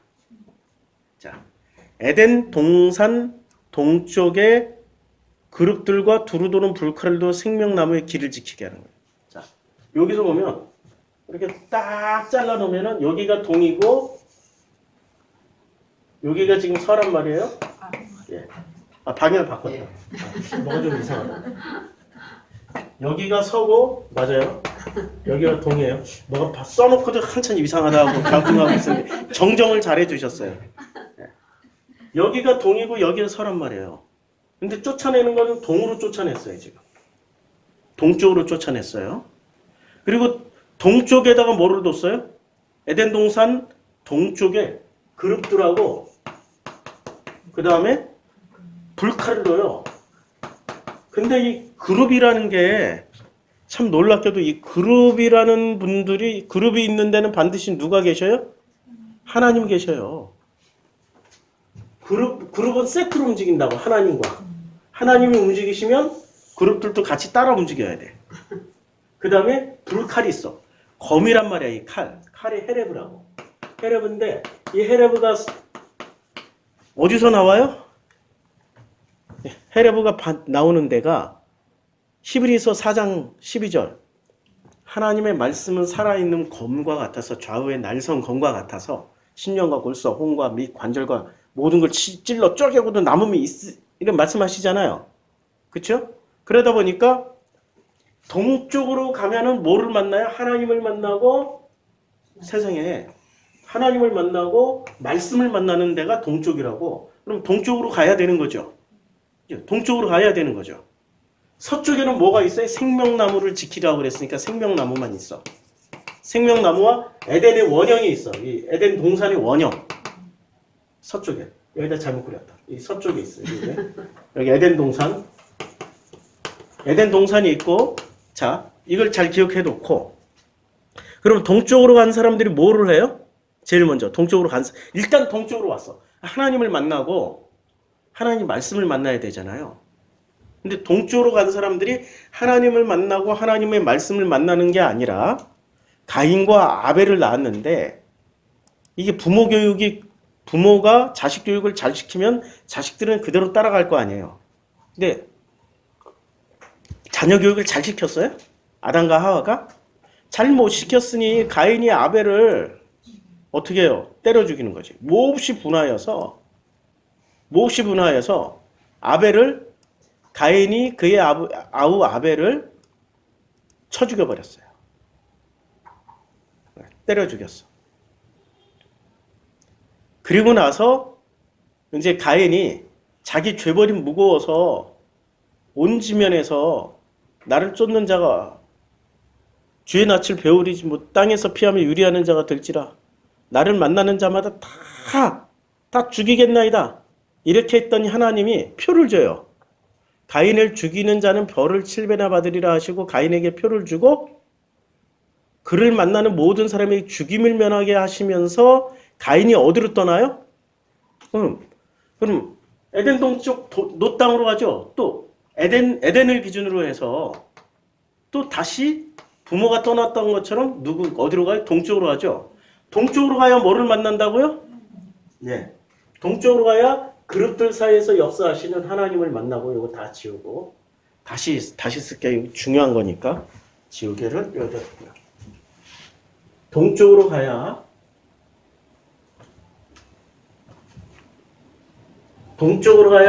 자, 에덴 동산 동쪽에 그룹들과 두루 도는 불칼도 생명나무의 길을 지키게 하는 거예요. 자, 여기서 보면 이렇게 딱 잘라 놓으면은 여기가 동이고 여기가 지금 서란 말이에요. 예. 아, 방향을 바꿨다. 뭐가 좀 이상하다. 여기가 서고, 맞아요. 여기가 동이에요. 뭐가 써놓고도 한참 이상하다고 갸우뚱하고 있었는데 정정을 잘 해주셨어요. 예. 여기가 동이고 여기가 서란 말이에요. 근데 쫓아내는 거는 동으로 쫓아냈어요, 지금. 동쪽으로 쫓아냈어요. 그리고 동쪽에다가 뭐를 뒀어요? 에덴 동산 동쪽에 그룹들하고 그 다음에 불칼을 둬요. 근데 이 그룹이라는 게 참 놀랍게도 이 그룹이라는 분들이, 그룹이 있는 데는 반드시 누가 계셔요? 하나님 계셔요. 그룹은 세트로 움직인다고, 하나님과. 하나님이 움직이시면 그룹들도 같이 따라 움직여야 돼. 그 다음에 불칼이 있어. 검이란 말이야, 이 칼. 칼이 헤레브라고. 헤레브인데, 이 헤레브가 어디서 나와요? 헤레브가 나오는 데가 히브리서 4장 12절. 하나님의 말씀은 살아있는 검과 같아서 좌우의 날선 검과 같아서 심령과 골수와 혼과 및 관절과 모든 걸 찔러 쪼개고도 남음이 이런 말씀하시잖아요. 그렇죠? 그러다 보니까 동쪽으로 가면은 뭐를 만나요? 하나님을 만나고 세상에 하나님을 만나고 말씀을 만나는 데가 동쪽이라고. 그럼 동쪽으로 가야 되는 거죠. 동쪽으로 가야 되는 거죠. 서쪽에는 뭐가 있어요? 생명나무를 지키라고 그랬으니까 생명나무만 있어. 생명나무와 에덴의 원형이 있어. 이 에덴 동산의 원형. 서쪽에. 여기다 잘못 그렸다. 이 서쪽에 있어요. 여기 에덴 동산. 에덴 동산이 있고, 자, 이걸 잘 기억해 놓고, 그럼 동쪽으로 간 사람들이 뭐를 해요? 제일 먼저 동쪽으로 일단 동쪽으로 왔어. 하나님을 만나고 하나님 말씀을 만나야 되잖아요. 근데 동쪽으로 간 사람들이 하나님을 만나고 하나님의 말씀을 만나는 게 아니라 가인과 아벨을 낳았는데, 이게 부모가 자식 교육을 잘 시키면 자식들은 그대로 따라갈 거 아니에요. 근데 자녀 교육을 잘 시켰어요? 아담과 하와가? 잘 못 시켰으니 가인이 아벨을 어떻게 해요? 때려 죽이는 거지. 몹시 분하여서 아벨을, 가인이 그의 아우 아벨을 쳐 죽여버렸어요. 때려 죽였어. 그리고 나서 이제 가인이 자기 죄벌이 무거워서 온 지면에서 나를 쫓는 자가 주의 낯을 배우리지 못, 땅에서 피하며 유리하는 자가 될지라 나를 만나는 자마다 다 죽이겠나이다. 이렇게 했더니 하나님이 표를 줘요. 가인을 죽이는 자는 벌을 7배나 받으리라 하시고 가인에게 표를 주고 그를 만나는 모든 사람에게 죽임을 면하게 하시면서 가인이 어디로 떠나요? 그럼 에덴 동쪽 노 땅으로 가죠. 또 에덴을 기준으로 해서 또 다시 부모가 떠났던 것처럼 어디로 가요? 동쪽으로 가죠. 동쪽으로 가야 뭐를 만난다고요? 네. 동쪽으로 가야 그룹들 사이에서 역사하시는 하나님을 만나고 이거 다 지우고 다시 쓸게 중요한 거니까 지우개를 여기다 두고요. 동쪽으로 가야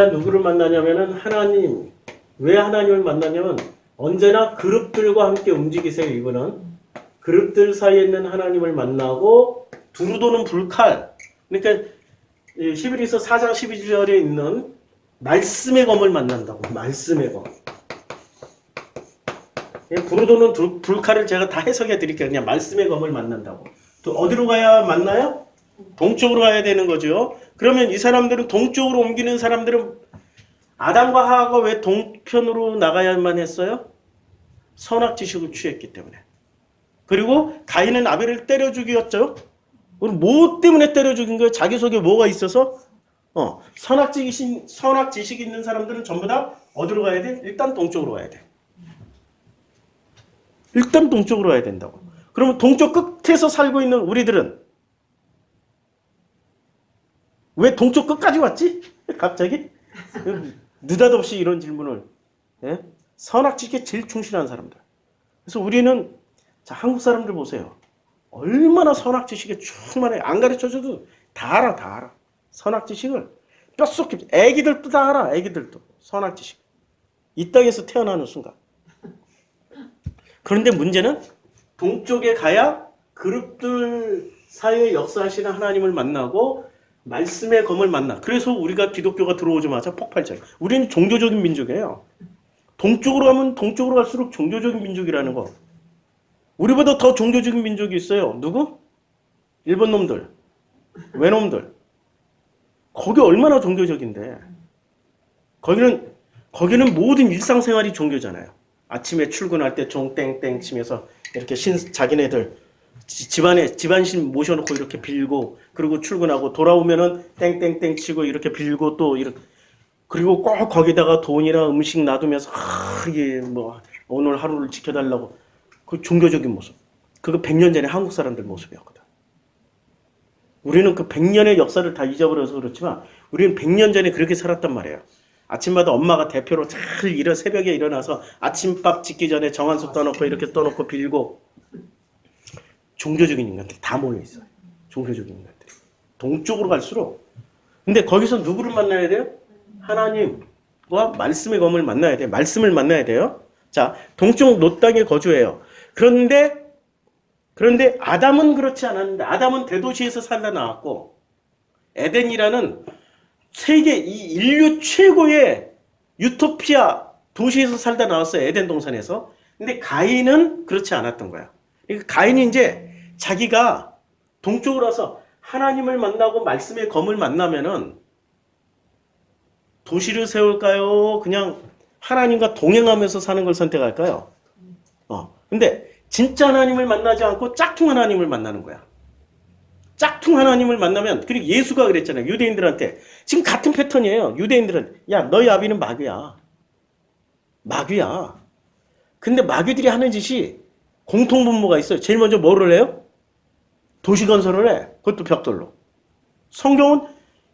누구를 만나냐면은 하나님. 왜 하나님을 만나냐면 언제나 그룹들과 함께 움직이세요. 이분은 그룹들 사이에 있는 하나님을 만나고 두루 도는 불칼. 그러니까 히브리서 4장 12절에 있는 말씀의 검을 만난다고. 말씀의 검. 두루 도는 불칼을 제가 다 해석해 드릴게요. 그냥 말씀의 검을 만난다고. 또 어디로 가야 만나요? 동쪽으로 가야 되는 거죠. 그러면 이 사람들은 동쪽으로 옮기는 사람들은 아담과 하와가 왜 동편으로 나가야만 했어요? 선악지식을 취했기 때문에. 그리고 가인은 아벨을 때려 죽였죠. 그럼 뭐 때문에 때려 죽인 거예요? 자기 속에 뭐가 있어서? 선악지식 있는 사람들은 전부 다 어디로 가야 돼? 일단 동쪽으로 가야 돼. 일단 동쪽으로 가야 된다고. 그러면 동쪽 끝에서 살고 있는 우리들은 왜 동쪽 끝까지 왔지? 갑자기? 느닷없이 이런 질문을. 예? 선악지식에 제일 충실한 사람들. 그래서 우리는 자, 한국 사람들 보세요. 얼마나 선악지식에 충만해. 안 가르쳐줘도 다 알아. 선악지식을 뼛속 깊이. 애기들도 다 알아. 애기들도. 선악지식. 이 땅에서 태어나는 순간. 그런데 문제는 동쪽에 가야 그룹들 사이에 역사하시는 하나님을 만나고 말씀의 검을 만나. 그래서 우리가 기독교가 들어오자마자 폭발적. 우리는 종교적인 민족이에요. 동쪽으로 가면 동쪽으로 갈수록 종교적인 민족이라는 거. 우리보다 더 종교적인 민족이 있어요. 누구? 일본 놈들. 외놈들. 거기 얼마나 종교적인데. 거기는 모든 일상생활이 종교잖아요. 아침에 출근할 때 종 땡땡 치면서 이렇게 자기네들 집안신 모셔놓고 이렇게 빌고, 그리고 출근하고 돌아오면은 땡땡땡 치고 이렇게 빌고 또 이렇게, 그리고 꼭 거기다가 돈이나 음식 놔두면서 이게 뭐 오늘 하루를 지켜달라고. 그 종교적인 모습. 그거 100년 전에 한국 사람들 모습이었거든. 우리는 그 100년의 역사를 다 잊어버려서 그렇지만 우리는 100년 전에 그렇게 살았단 말이에요. 아침마다 엄마가 대표로 잘 새벽에 일어나서 아침밥 짓기 전에 정한수 떠놓고 이렇게 떠놓고 빌고. 종교적인 인간들이 다 모여있어요. 종교적인 인간들이. 동쪽으로 갈수록. 근데 거기서 누구를 만나야 돼요? 하나님과 말씀의 검을 만나야 돼요. 말씀을 만나야 돼요. 자, 동쪽 롯 땅에 거주해요. 그런데 아담은 그렇지 않았는데, 아담은 대도시에서 살다 나왔고, 에덴이라는 세계 이 인류 최고의 유토피아 도시에서 살다 나왔어요. 에덴 동산에서. 근데 가인은 그렇지 않았던 거야. 그러니까 가인이 이제 자기가 동쪽으로 와서 하나님을 만나고 말씀의 검을 만나면은 도시를 세울까요? 그냥 하나님과 동행하면서 사는 걸 선택할까요? 근데 진짜 하나님을 만나지 않고 짝퉁 하나님을 만나는 거야. 짝퉁 하나님을 만나면, 그리고 예수가 그랬잖아요. 유대인들한테. 지금 같은 패턴이에요. 유대인들은, 야, 너희 아비는 마귀야. 마귀야. 근데 마귀들이 하는 짓이 공통분모가 있어요. 제일 먼저 뭐를 해요? 도시 건설을 해. 그것도 벽돌로. 성경은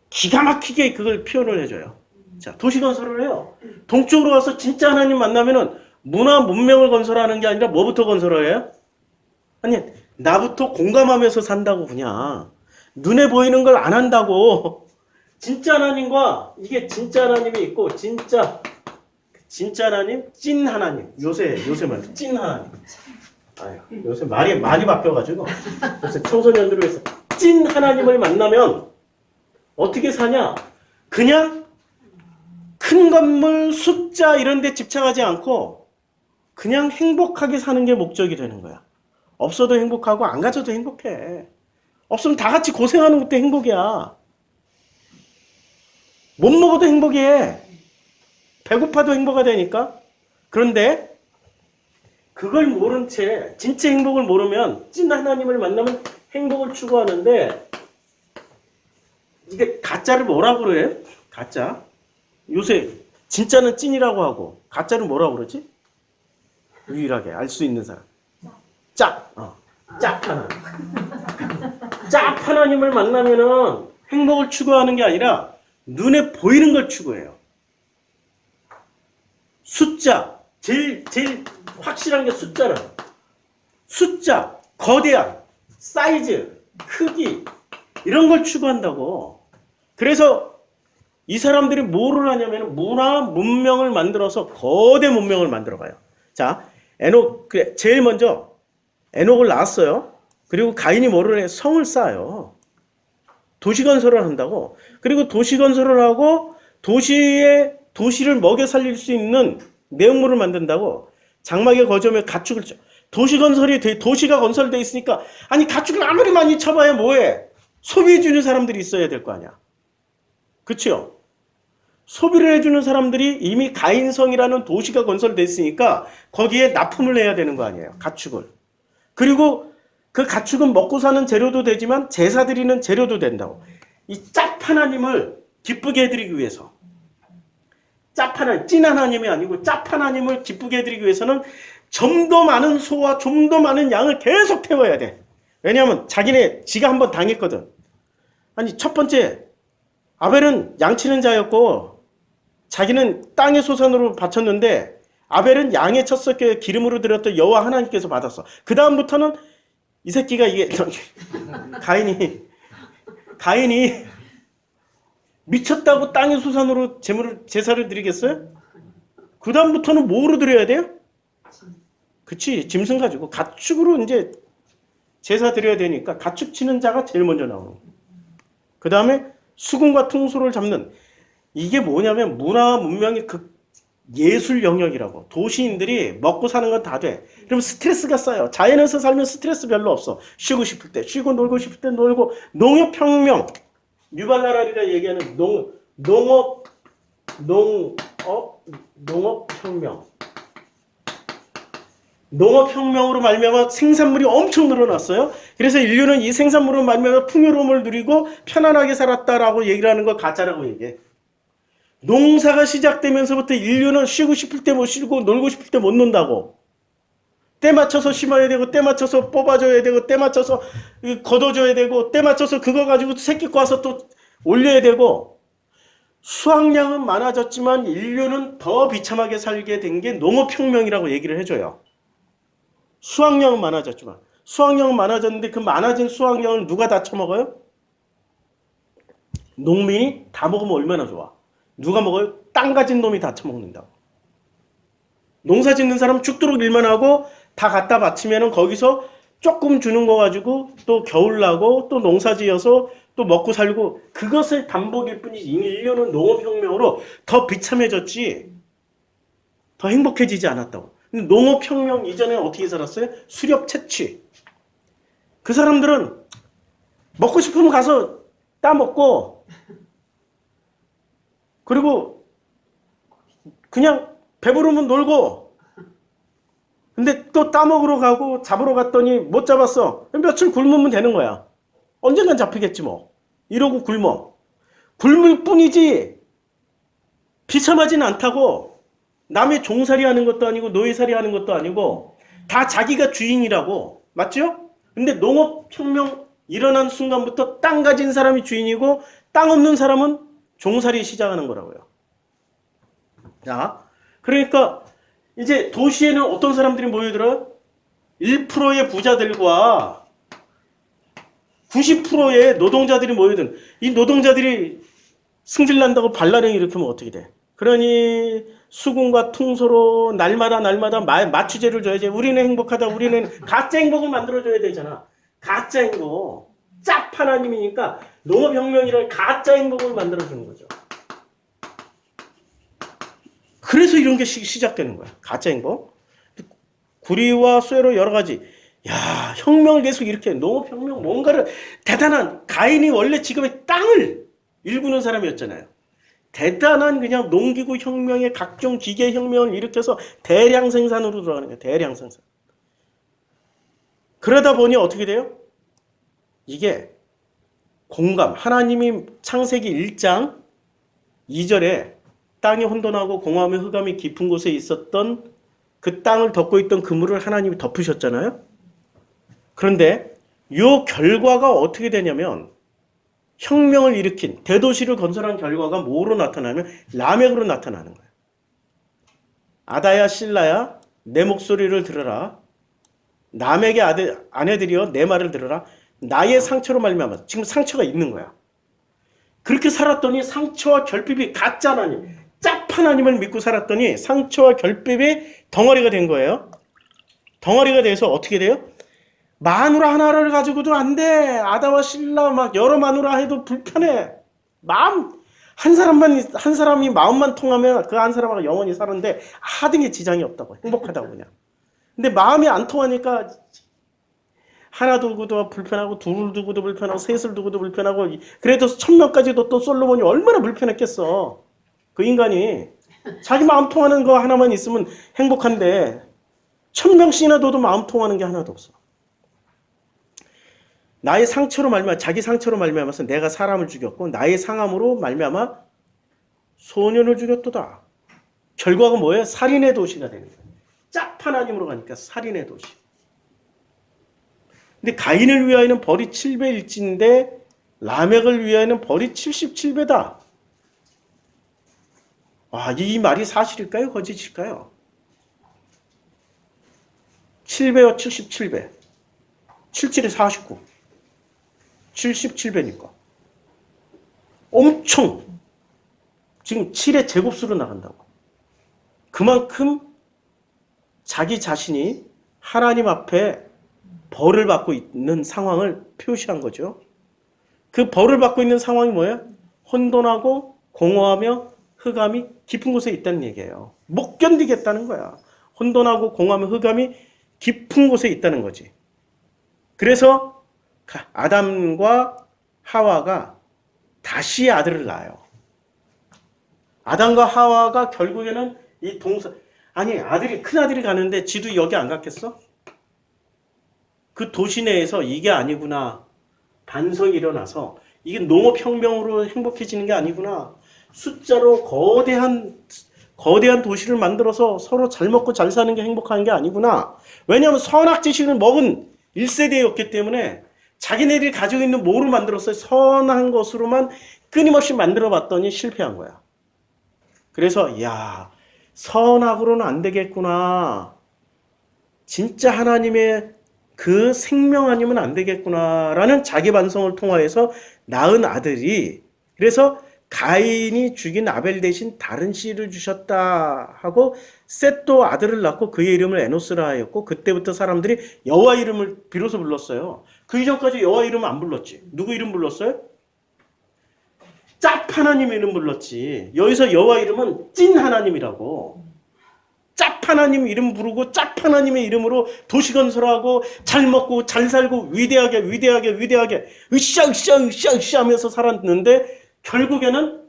기가 막히게 그걸 표현을 해줘요. 자, 도시 건설을 해요. 동쪽으로 가서 진짜 하나님 만나면은 문화 문명을 건설하는 게 아니라 뭐부터 건설을 해요? 아니, 나부터 공감하면서 산다고. 그냥 눈에 보이는 걸 안 한다고. 진짜 하나님과, 이게 진짜 하나님이 있고, 진짜 하나님, 찐 하나님. 요새 말, 찐 하나님. 아유, 요새 말이 많이 바뀌어가지고 요새 청소년들을 위해서 찐 하나님을 만나면 어떻게 사냐? 그냥 큰 건물, 숫자 이런 데 집착하지 않고 그냥 행복하게 사는 게 목적이 되는 거야. 없어도 행복하고 안 가져도 행복해. 없으면 다 같이 고생하는 것도 행복이야. 못 먹어도 행복해. 배고파도 행복하다니까. 그런데 그걸 모른 채 진짜 행복을 모르면, 찐 하나님을 만나면 행복을 추구하는데, 이게 가짜를 뭐라고 그래요? 가짜. 요새 진짜는 찐이라고 하고 가짜를 뭐라고 그러지? 유일하게 알 수 있는 사람. 짝 하나님. 짝 하나님을 만나면은 행복을 추구하는 게 아니라 눈에 보이는 걸 추구해요. 숫자. 제일 확실한 게 숫자는. 숫자, 거대한, 사이즈, 크기 이런 걸 추구한다고. 그래서 이 사람들이 뭐를 하냐면 문화, 문명을 만들어서 거대 문명을 만들어가요. 자, 에녹, 제일 먼저 에녹을 낳았어요. 그리고 가인이 뭐를 해? 성을 쌓아요. 도시 건설을 한다고. 그리고 도시 건설을 하고 도시를 먹여 살릴 수 있는 내용물을 만든다고. 장막에 거주하며 가축을 쳐. 도시가 건설되어 있으니까, 아니 가축을 아무리 많이 쳐봐야 뭐해? 소비해주는 사람들이 있어야 될 거 아니야. 그렇죠? 소비를 해주는 사람들이 이미 가인성이라는 도시가 건설됐으니까 거기에 납품을 해야 되는 거 아니에요. 가축을. 그리고 그 가축은 먹고 사는 재료도 되지만 제사 드리는 재료도 된다고. 이 짭 하나님을 기쁘게 해드리기 위해서. 짭 하나님, 찐 하나님이 아니고 짭 하나님을 기쁘게 해드리기 위해서는 좀 더 많은 소와 좀 더 많은 양을 계속 태워야 돼. 왜냐하면 지가 한번 당했거든. 아니, 첫 번째 아벨은 양치는 자였고 자기는 땅의 소산으로 바쳤는데, 아벨은 양의 첫 섞여 기름으로 드렸던 여호와 하나님께서 받았어. 그 다음부터는 이 새끼가 가인이 미쳤다고 땅의 소산으로 제사를 드리겠어요? 그 다음부터는 뭐로 드려야 돼요? 그치, 짐승 가지고 가축으로 이제 제사 드려야 되니까 가축 치는 자가 제일 먼저 나오는 거예요. 그 다음에 수금과 퉁소를 잡는, 이게 뭐냐면 문화 문명의 그 예술 영역이라고. 도시인들이 먹고 사는 건 다 돼. 그럼 스트레스가 쌓여. 자연에서 살면 스트레스 별로 없어. 쉬고 싶을 때 쉬고, 놀고 싶을 때 놀고. 농업혁명, 유발나라리가 얘기하는 농업혁명. 농업혁명으로 말미암아 생산물이 엄청 늘어났어요. 그래서 인류는 이 생산물로 말미암아 풍요로움을 누리고 편안하게 살았다라고 얘기를 하는 걸 가짜라고 얘기해. 농사가 시작되면서부터 인류는 쉬고 싶을 때 못 쉬고 놀고 싶을 때 못 논다고. 때 맞춰서 심어야 되고 때 맞춰서 뽑아줘야 되고 때 맞춰서 걷어줘야 되고 때 맞춰서 그거 가지고 새끼 꼬아서 또 올려야 되고. 수확량은 많아졌지만 인류는 더 비참하게 살게 된 게 농업혁명이라고 얘기를 해줘요. 수확량은 많아졌지만. 수확량은 많아졌는데 그 많아진 수확량을 누가 다 처먹어요? 농민이 다 먹으면 얼마나 좋아. 누가 먹어요? 땅 가진 놈이 다 처먹는다고. 농사 짓는 사람 죽도록 일만 하고 다 갖다 바치면은 거기서 조금 주는 거 가지고 또 겨울 나고 또 농사 지어서 또 먹고 살고 그것의 반복일 뿐이지. 인류는 농업혁명으로 더 비참해졌지 더 행복해지지 않았다고. 근데 농업혁명 이전에 어떻게 살았어요? 수렵 채취. 그 사람들은 먹고 싶으면 가서 따먹고 그리고 그냥 배부르면 놀고 근데 또 따먹으러 가고 잡으러 갔더니 못 잡았어. 며칠 굶으면 되는 거야. 언젠간 잡히겠지 뭐. 이러고 굶어. 굶을 뿐이지 비참하진 않다고. 남의 종살이 하는 것도 아니고 노예살이 하는 것도 아니고 다 자기가 주인이라고. 맞죠? 근데 농업혁명 일어난 순간부터 땅 가진 사람이 주인이고 땅 없는 사람은 종살이 시작하는 거라고요. 자, 그러니까 이제 도시에는 어떤 사람들이 모여들어요? 1%의 부자들과 90%의 노동자들이 모여든. 이 노동자들이 승질난다고 반란을 일으키면 어떻게 돼? 그러니 수군과 통소로 날마다 마취제를 줘야지. 우리는 행복하다. 우리는 가짜 행복을 만들어줘야 되잖아. 가짜 행복. 짭 하나님이니까 농업혁명이라는 가짜 행복을 만들어주는 거죠. 그래서 이런 게 시작되는 거야. 가짜 행복. 구리와 쇠로 여러 가지. 야, 혁명을 계속 이렇게 농업혁명 뭔가를 대단한 가인이 원래 직업의 땅을 일구는 사람이었잖아요. 대단한 그냥 농기구 혁명의 각종 기계 혁명을 일으켜서 대량 생산으로 들어가는 거예요. 대량 생산. 그러다 보니 어떻게 돼요? 이게 공감. 하나님이 창세기 1장 2절에 땅이 혼돈하고 공허함이 흑암이 깊은 곳에 있었던 그 땅을 덮고 있던 그물을 하나님이 덮으셨잖아요. 그런데 이 결과가 어떻게 되냐면 혁명을 일으킨 대도시를 건설한 결과가 뭐로 나타나면 라멕으로 나타나는 거예요. 아다야 실라야 내 목소리를 들으라. 라멕의 아내들이여 내 말을 들으라. 나의 상처로 말미암아. 지금 상처가 있는 거야. 그렇게 살았더니 상처와 결핍이 가짜 하나님, 짭 하나님을 믿고 살았더니 상처와 결핍이 덩어리가 된 거예요. 덩어리가 돼서 어떻게 돼요? 마누라 하나를 가지고도 안 돼. 아다와 실라 막 여러 마누라 해도 불편해. 마음 한 사람이 마음만 통하면 그 한 사람하고 영원히 사는데 하등 게 지장이 없다고. 행복하다고 그냥. 근데 마음이 안 통하니까 하나 두고도 불편하고 둘 두고도 불편하고 셋을 두고도 불편하고 그래도 1000명까지도 또 솔로몬이 얼마나 불편했겠어. 그 인간이 자기 마음 통하는 거 하나만 있으면 행복한데 1000명씩이나 둬도 마음 통하는 게 하나도 없어. 나의 상처로 말미암아 자기 상처로 말미암아서 내가 사람을 죽였고 나의 상함으로 말미암아 소년을 죽였도다. 결과가 뭐예요? 살인의 도시가 되는 거예요. 짭 하나님으로 가니까 살인의 도시. 근데 가인을 위하여는 벌이 7배일진데 라멕을 위하여는 벌이 77배다. 아, 이 말이 사실일까요? 거짓일까요? 7배와 77배. 77에 49. 77배니까. 엄청 지금 7의 제곱수로 나간다고. 그만큼 자기 자신이 하나님 앞에 벌을 받고 있는 상황을 표시한 거죠. 그 벌을 받고 있는 상황이 뭐예요? 혼돈하고 공허하며 흑암이 깊은 곳에 있다는 얘기예요. 못 견디겠다는 거야. 혼돈하고 공허하며 흑암이 깊은 곳에 있다는 거지. 그래서 아담과 하와가 다시 아들을 낳아요. 아담과 하와가 결국에는 이 동서 아니 큰 아들이 가는데 지도 여기 안 갔겠어? 그 도시 내에서 이게 아니구나. 반성이 일어나서 이게 농업혁명으로 행복해지는 게 아니구나. 숫자로 거대한 도시를 만들어서 서로 잘 먹고 잘 사는 게 행복한 게 아니구나. 왜냐하면 선악지식을 먹은 1세대였기 때문에 자기네들이 가지고 있는 뭐로 만들었어요? 선한 것으로만 끊임없이 만들어 봤더니 실패한 거야. 그래서 야, 선악으로는 안 되겠구나. 진짜 하나님의 그 생명 아니면 안 되겠구나라는 자기 반성을 통하여서 낳은 아들이, 그래서 가인이 죽인 아벨 대신 다른 씨를 주셨다 하고 셋도 아들을 낳고 그의 이름을 에노스라 하였고, 그때부터 사람들이 여호와 이름을 비로소 불렀어요. 그 이전까지 여호와 이름 안 불렀지. 누구 이름 불렀어요? 짭 하나님 이름 불렀지. 여기서 여호와 이름은 찐 하나님이라고. 짭 하나님 이름 부르고 짭 하나님의 이름으로 도시 건설하고 잘 먹고 잘 살고 위대하게 으쌰 하면서 살았는데, 결국에는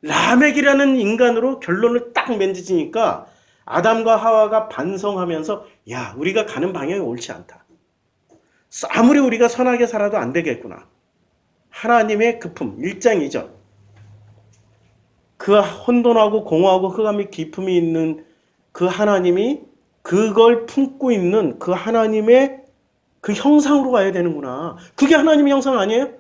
라멕이라는 인간으로 결론을 딱 맺으니까 아담과 하와가 반성하면서 야, 우리가 가는 방향이 옳지 않다. 아무리 우리가 선하게 살아도 안 되겠구나. 하나님의 급품, 1장 2절. 그 혼돈하고 공허하고 흑암이 깊음이 있는 그 하나님이 그걸 품고 있는 그 하나님의 그 형상으로 가야 되는구나. 그게 하나님의 형상 아니에요?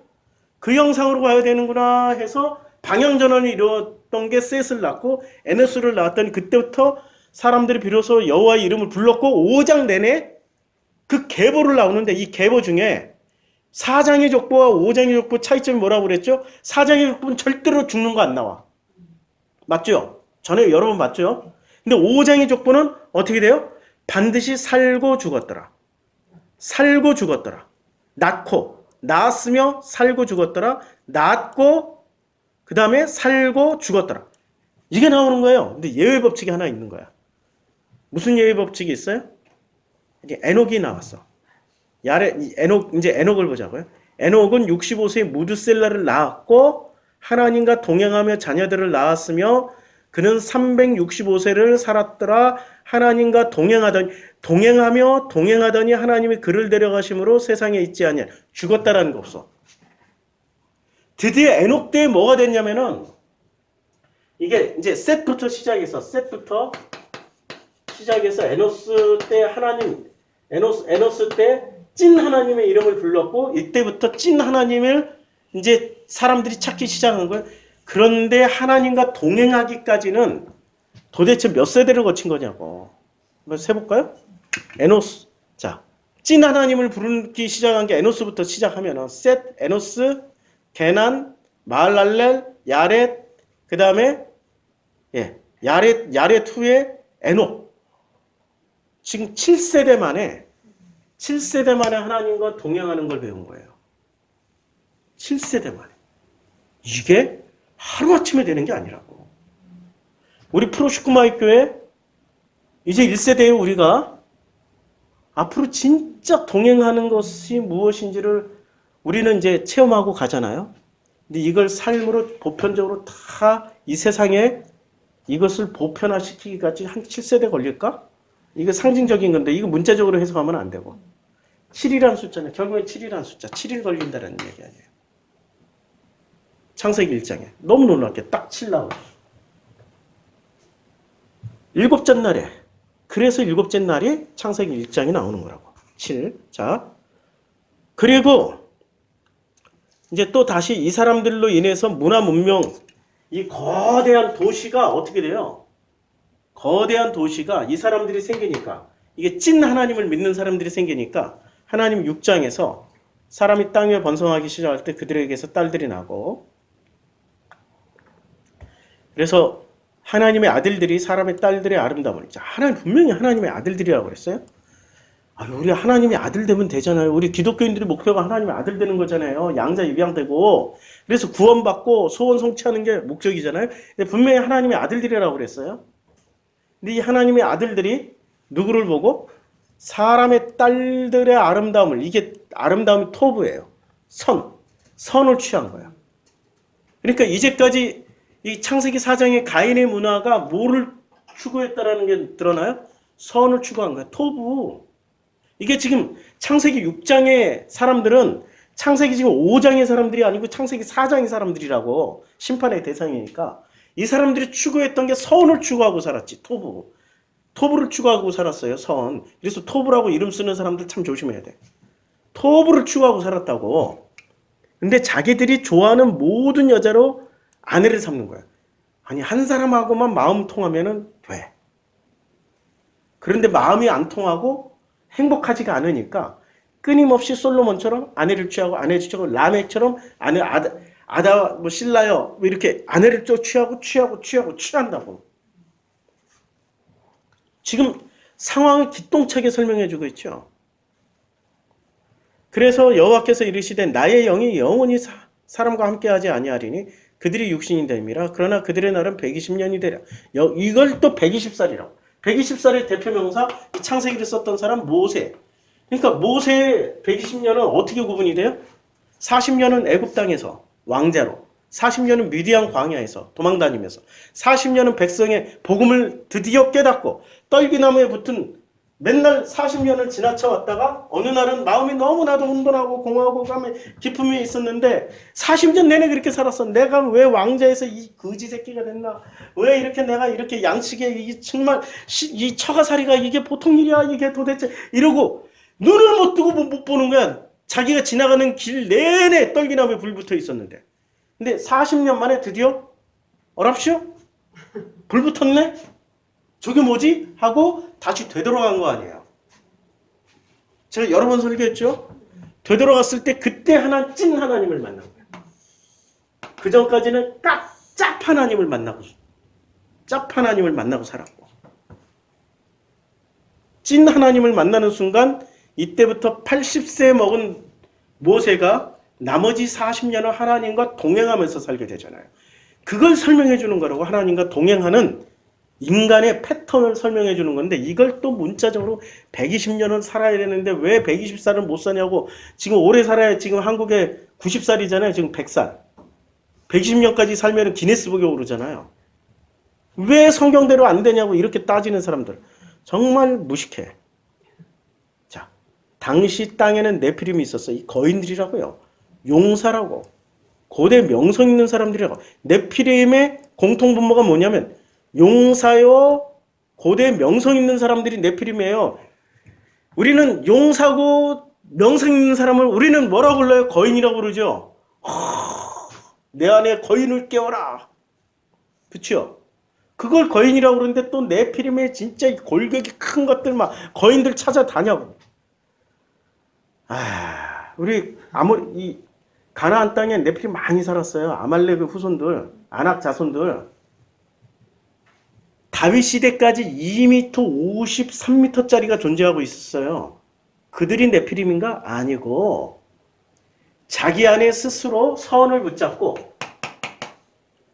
그 형상으로 가야 되는구나 해서 방향전환이 이루었던 게 셋을 낳고 에노스를 낳았더니, 그때부터 사람들이 비로소 여호와의 이름을 불렀고 5장 내내 그 계보를 나오는데, 이 계보 중에 4장의 족보와 5장의 족보 차이점이 뭐라고 그랬죠? 4장의 족보는 절대로 죽는 거 안 나와. 맞죠? 전에 여러 번 봤죠? 근데 5장의 족보는 어떻게 돼요? 반드시 살고 죽었더라. 살고 죽었더라. 낳았으며 살고 죽었더라. 낳고 그 다음에 살고 죽었더라. 이게 나오는 거예요. 근데 예외 법칙이 하나 있는 거야. 무슨 예외 법칙이 있어요? 이제 에녹이 나왔어. 이제 에녹을 보자고요. 에녹은 65세에 무드셀라를 낳았고 하나님과 동행하며 자녀들을 낳았으며 그는 365세를 살았더라. 하나님과 동행하더니 하나님이 그를 데려가심으로 세상에 있지 아니하. 죽었다라는 거 없어. 드디어 에녹 때에 뭐가 됐냐면은, 이게 이제 셋부터 시작해서 에노스 때 찐 하나님의 이름을 불렀고, 이때부터 찐 하나님을 이제 사람들이 찾기 시작한 거예요. 그런데 하나님과 동행하기까지는 도대체 몇 세대를 거친 거냐고. 한번 세볼까요? 에노스. 자, 찐 하나님을 부르기 시작한 게 에노스부터 시작하면은 셋, 에노스, 게난, 마할랄렐, 야렛, 그 다음에 야렛 후에 에녹. 지금 7세대 만에 하나님과 동행하는 걸 배운 거예요. 7세대 만에. 이게 하루아침에 되는 게 아니라고. 우리 프로슈크마이 교회 이제 1세대에 우리가 앞으로 진짜 동행하는 것이 무엇인지를 우리는 이제 체험하고 가잖아요. 근데 이걸 삶으로 보편적으로 다 이 세상에 이것을 보편화시키기까지 한 7세대 걸릴까? 이거 상징적인 건데 이거 문자적으로 해석하면 안 되고. 7이라는 숫자는 결국엔 7이라는 숫자, 7일 걸린다는 얘기 아니에요. 창세기 1장에 너무 놀랍게 딱 7 나와요. 일곱째 날에, 그래서 일곱째 날이 창세기 1장이 나오는 거라고. 7. 자, 그리고 이제 또 다시 이 사람들로 인해서 문화 문명, 이 거대한 도시가 어떻게 돼요? 거대한 도시가 이 사람들이 생기니까, 이게 찐 하나님을 믿는 사람들이 생기니까 하나님 6장에서 사람이 땅 위에 번성하기 시작할 때 그들에게서 딸들이 나고, 그래서 하나님의 아들들이 사람의 딸들의 아름다움을, 하나님 분명히 하나님의 아들들이라고 그랬어요. 우리 하나님의 아들 되면 되잖아요. 우리 기독교인들의 목표가 하나님의 아들 되는 거잖아요. 양자 입양되고, 그래서 구원받고 소원 성취하는 게 목적이잖아요. 근데 분명히 하나님의 아들들이라고 그랬어요. 근데 이 하나님의 아들들이 누구를 보고? 사람의 딸들의 아름다움을, 이게 아름다움이 토부예요. 선을 취한 거예요. 그러니까 이제까지 이 창세기 4장의 가인의 문화가 뭐를 추구했다라는 게 드러나요? 선을 추구한 거야. 토부. 이게 지금 창세기 6장의 사람들은 창세기 지금 5장의 사람들이 아니고 창세기 4장의 사람들이라고. 심판의 대상이니까. 이 사람들이 추구했던 게 선을 추구하고 살았지. 토부. 토부를 추구하고 살았어요. 선. 그래서 토부라고 이름 쓰는 사람들 참 조심해야 돼. 토부를 추구하고 살았다고. 근데 자기들이 좋아하는 모든 여자로 아내를 삼는 거야. 아니, 한 사람하고만 마음 통하면은 돼. 그런데 마음이 안 통하고 행복하지가 않으니까 끊임없이 솔로몬처럼 아내를 취하고 아내를 취하고 라멕처럼 아내 아다 뭐 신라요 뭐 이렇게 아내를 또 취한다고. 지금 상황을 기똥차게 설명해주고 있죠. 그래서 여호와께서 이르시되 나의 영이 영원히 사람과 함께하지 아니하리니 그들이 육신이 됨이라. 그러나 그들의 날은 120년이 되랴. 이걸 또 120살이라고. 120살의 대표명사 창세기를 썼던 사람 모세. 그러니까 모세의 120년은 어떻게 구분이 돼요? 40년은 애굽 땅에서 왕자로, 40년은 미디안 광야에서 도망다니면서, 40년은 백성의 복음을 드디어 깨닫고 떨기나무에 붙은 맨날 40년을 지나쳐 왔다가 어느 날은 마음이 너무나도 혼돈하고 공허하고 감에 기쁨이 있었는데 40년 내내 그렇게 살았어. 내가 왜 왕자에서 이 거지 새끼가 됐나? 왜 이렇게 내가 이렇게 양식에 이 정말 이 처가살이가 이게 보통 일이야? 이게 도대체 이러고 눈을 못 뜨고 못 보는 거야. 자기가 지나가는 길 내내 떨기나무에 불 붙어 있었는데. 근데 40년 만에 드디어 어랍쇼? 불 붙었네? 저게 뭐지? 하고 다시 되돌아간 거 아니에요. 제가 여러 번 설교했죠? 되돌아갔을 때 그때 찐 하나님을 만난 거예요. 그 전까지는 짭 하나님을 만나고 살았고. 찐 하나님을 만나는 순간 이때부터 80세 먹은 모세가 나머지 40년을 하나님과 동행하면서 살게 되잖아요. 그걸 설명해 주는 거라고. 하나님과 동행하는 인간의 패턴을 설명해 주는 건데 이걸 또 문자적으로 120년은 살아야 되는데 왜 120살은 못 사냐고. 지금 오래 살아야 지금 한국에 90살이잖아요. 지금 100살. 120년까지 살면 기네스북에 오르잖아요. 왜 성경대로 안 되냐고 이렇게 따지는 사람들. 정말 무식해. 자, 당시 땅에는 네피림이 있었어. 이 거인들이라고요. 용사라고. 고대 명성 있는 사람들이라고. 네피림의 공통분모가 뭐냐면 용사요, 고대 명성 있는 사람들이 네피림이에요. 우리는 용사고 명성 있는 사람을 우리는 뭐라고 불러요? 거인이라고 부르죠. 내 안에 거인을 깨워라. 그렇죠? 그걸 거인이라고 그러는데 또 네피림의 진짜 골격이 큰 것들 막 거인들 찾아다녀. 우리 이 가나안 땅에 네피림 많이 살았어요. 아말렉의 후손들, 아낙 자손들. 다윗 시대까지 2m 53m짜리가 존재하고 있었어요. 그들이 네피림인가? 아니고 자기 안에 스스로 선을 붙잡고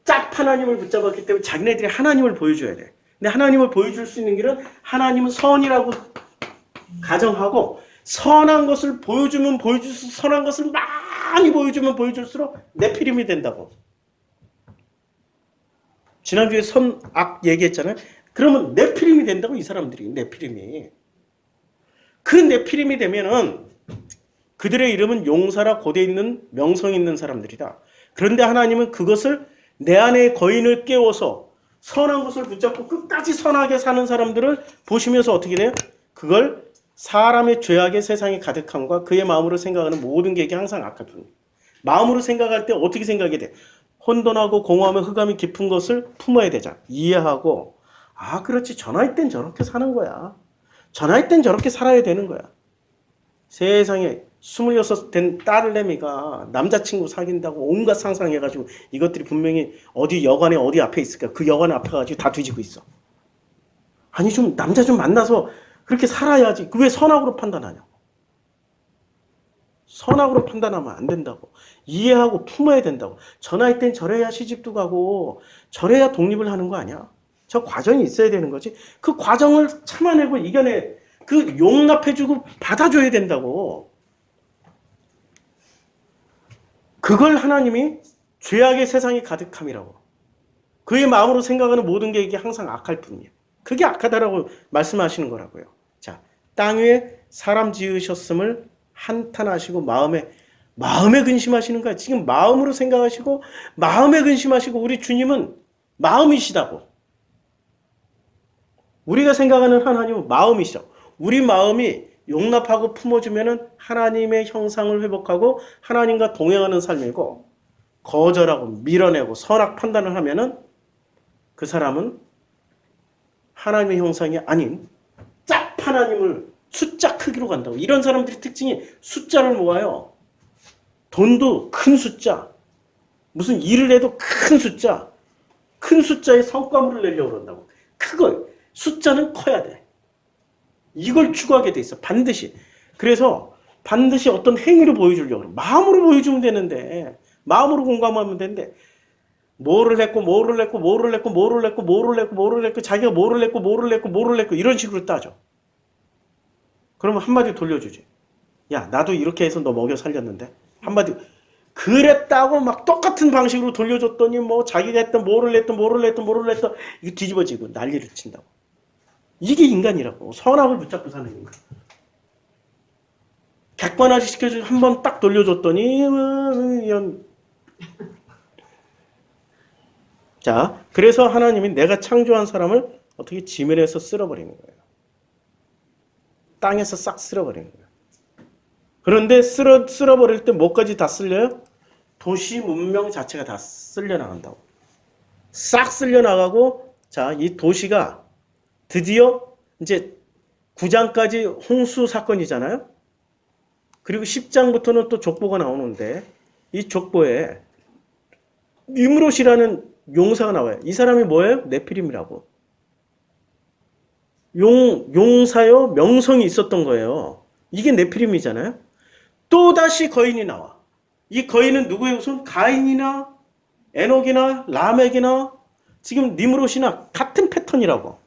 짭 하나님을 붙잡았기 때문에 자기네들이 하나님을 보여줘야 돼. 근데 하나님을 보여줄 수 있는 길은 하나님은 선이라고 가정하고 선한 것을 보여주면 보여줄수록 선한 것을 많이 보여주면 보여줄수록 네피림이 된다고. 지난주에 선악 얘기했잖아요. 그러면 네피림이 된다고. 이 사람들이 네피림이. 그 네피림이 되면은 그들의 이름은 용사라 고대 있는 명성 있는 사람들이다. 그런데 하나님은 그것을 내 안에 거인을 깨워서 선한 것을 붙잡고 끝까지 선하게 사는 사람들을 보시면서 어떻게 돼요? 그걸 사람의 죄악의 세상에 가득함과 그의 마음으로 생각하는 모든 계획이 항상 악할 뿐입니다. 마음으로 생각할 때 어떻게 생각이 돼? 혼돈하고 공허하며 흑암이 깊은 것을 품어야 되잖아. 이해하고 그렇지. 저 나이 땐 저렇게 사는 거야. 저 나이 땐 저렇게 살아야 되는 거야. 세상에 26 된 딸내미가 남자친구 사귄다고 온갖 상상해가지고 이것들이 분명히 어디 여관에 어디 앞에 있을까. 그 여관 앞에 가지고 다 뒤지고 있어. 아니 좀 남자 좀 만나서 그렇게 살아야지. 그 왜 선악으로 판단하냐고. 선악으로 판단하면 안 된다고. 이해하고 품어야 된다고. 저 나이 땐 저래야 시집도 가고 저래야 독립을 하는 거 아니야. 저 과정이 있어야 되는 거지. 그 과정을 참아내고 이겨내. 그 용납해주고 받아줘야 된다고. 그걸 하나님이 죄악의 세상이 가득함이라고. 그의 마음으로 생각하는 모든 게 이게 항상 악할 뿐이에요. 그게 악하다라고 말씀하시는 거라고요. 자, 땅 위에 사람 지으셨음을 한탄하시고 마음에 근심하시는 거야. 지금 마음으로 생각하시고 마음에 근심하시고 우리 주님은 마음이시다고. 우리가 생각하는 하나님은 마음이시죠. 우리 마음이 용납하고 품어주면은 하나님의 형상을 회복하고 하나님과 동행하는 삶이고 거절하고 밀어내고 선악 판단을 하면은 그 사람은 하나님의 형상이 아닌 짝 하나님을 숫자 크기로 간다고. 이런 사람들의 특징이 숫자를 모아요. 돈도 큰 숫자, 무슨 일을 해도 큰 숫자, 큰 숫자에 성과물을 내려고 그런다고. 그거 숫자는 커야 돼. 이걸 추구하게 돼 있어. 반드시. 그래서 반드시 어떤 행위를 보여주려고 그래. 마음으로 보여주면 되는데, 마음으로 공감하면 되는데, 뭐를 했고 자기가 뭐를 했고 이런 식으로 따져. 그러면 한마디 돌려주지. 야, 나도 이렇게 해서 너 먹여 살렸는데. 한마디 그랬다고 막 똑같은 방식으로 돌려줬더니 뭐 자기가 했던 뭐를 했던 이거 뒤집어지고 난리를 친다고. 이게 인간이라고. 선악을 붙잡고 사는 인간. 객관화시 시켜주고 한 번 딱 돌려줬더니 이런. 자, 그래서 하나님이 내가 창조한 사람을 어떻게 지면에서 쓸어버리는 거예요. 땅에서 싹 쓸어버리는 거예요. 그런데 쓸어버릴 때 뭐까지 다 쓸려요? 도시 문명 자체가 다 쓸려나간다고. 싹 쓸려나가고, 자, 이 도시가 드디어 이제 9장까지 홍수 사건이잖아요? 그리고 10장부터는 또 족보가 나오는데, 이 족보에 니므롯이라는 용사가 나와요. 이 사람이 뭐예요? 네피림이라고. 용사요? 명성이 있었던 거예요. 이게 네피림이잖아요? 또다시 거인이 나와. 이 거인은 누구의 후손? 가인이나 에녹이나 라멕이나 지금 니므롯이나 같은 패턴이라고.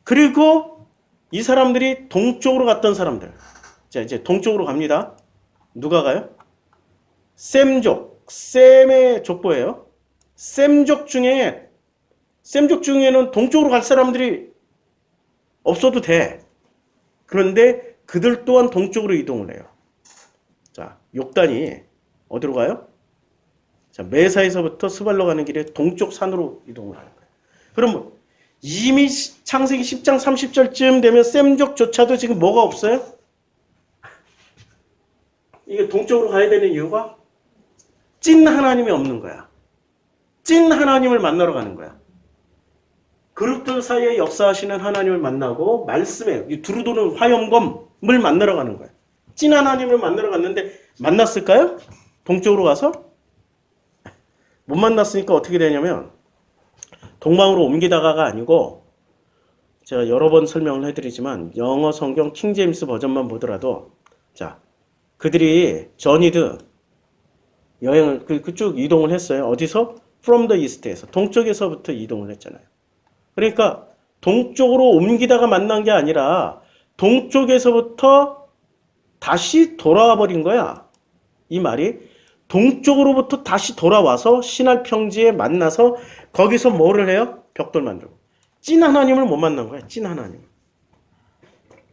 그리고 이 사람들이 동쪽으로 갔던 사람들. 자, 이제 동쪽으로 갑니다. 누가 가요? 셈족. 셈의 족보예요. 셈족 중에는 동쪽으로 갈 사람들이 없어도 돼. 그런데 그들 또한 동쪽으로 이동을 해요. 자, 욕단이 어디로 가요? 자, 메사에서부터 스발로 가는 길에 동쪽 산으로 이동을 하는 거예요. 그러면 이미 창세기 10장 30절쯤 되면 셈족조차도 지금 뭐가 없어요? 이게 동쪽으로 가야 되는 이유가 찐 하나님이 없는 거야. 찐 하나님을 만나러 가는 거야. 그룹들 사이에 역사하시는 하나님을 만나고 말씀에 이 두루 도는 화염검을 만나러 가는 거야. 찐 하나님을 만나러 갔는데 만났을까요? 동쪽으로 가서? 못 만났으니까 어떻게 되냐면 동방으로 옮기다가가 아니고 제가 여러 번 설명을 해드리지만 영어 성경 킹제임스 버전만 보더라도 자 그들이 저니드 여행을 그쪽 이동을 했어요. 어디서? From the East에서 동쪽에서부터 이동을 했잖아요. 그러니까 동쪽으로 옮기다가 만난 게 아니라 동쪽에서부터 다시 돌아와 버린 거야. 이 말이 동쪽으로부터 다시 돌아와서 신할 평지에 만나서 거기서 뭐를 해요? 벽돌 만들고. 찐 하나님을 못 만난 거야. 찐 하나님.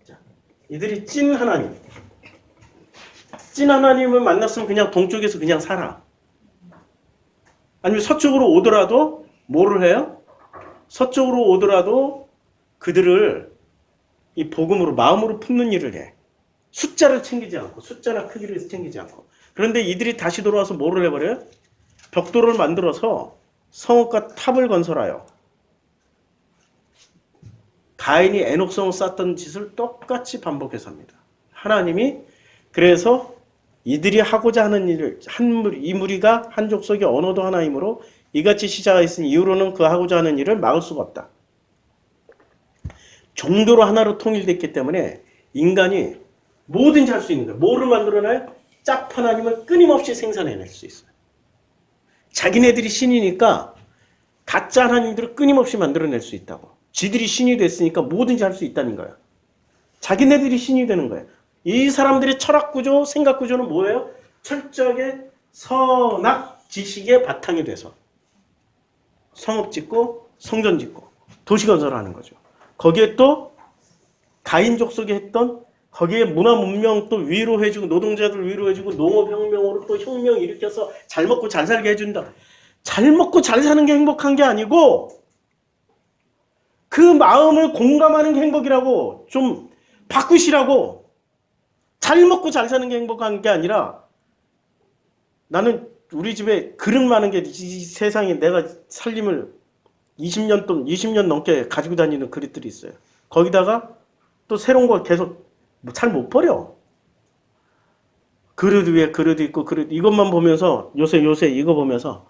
자, 이들이 찐 하나님. 찐 하나님을 만났으면 그냥 동쪽에서 그냥 살아. 아니면 서쪽으로 오더라도 뭐를 해요? 서쪽으로 오더라도 그들을 이 복음으로 마음으로 품는 일을 해. 숫자를 챙기지 않고 숫자나 크기를 챙기지 않고. 그런데 이들이 다시 돌아와서 뭐를 해버려요? 벽돌을 만들어서 성읍과 탑을 건설하여 가인이 에녹성을 쌓던 짓을 똑같이 반복해서 합니다. 하나님이 그래서 이들이 하고자 하는 일을 이 무리가 한 족속의 언어도 하나이므로 이같이 시작하였으니 이후로는 그 하고자 하는 일을 막을 수가 없다. 종교로 하나로 통일됐기 때문에 인간이 뭐든지 할 수 있는 거예요. 뭐를 만들어놔요? 짝 하나님을 끊임없이 생산해낼 수 있어요. 자기네들이 신이니까 가짜 하나님들을 끊임없이 만들어낼 수 있다고. 지들이 신이 됐으니까 뭐든지 할 수 있다는 거예요. 자기네들이 신이 되는 거예요. 이 사람들의 철학 구조, 생각 구조는 뭐예요? 철저하게 선악 지식의 바탕이 돼서 성읍 짓고 성전 짓고 도시 건설하는 거죠. 거기에 또 가인족 속에 했던 거기에 문화 문명 또 위로해주고 노동자들 위로해주고 농업혁명으로 또 혁명 일으켜서 잘 먹고 잘 살게 해준다. 잘 먹고 잘 사는 게 행복한 게 아니고 그 마음을 공감하는 게 행복이라고 좀 바꾸시라고. 잘 먹고 잘 사는 게 행복한 게 아니라 나는 우리 집에 그릇 많은 게 이 세상에 내가 살림을 20년 넘게 가지고 다니는 그릇들이 있어요. 거기다가 또 새로운 걸 계속 잘 못 버려. 그릇 위에 그릇 있고 그릇 이것만 보면서 요새 이거 보면서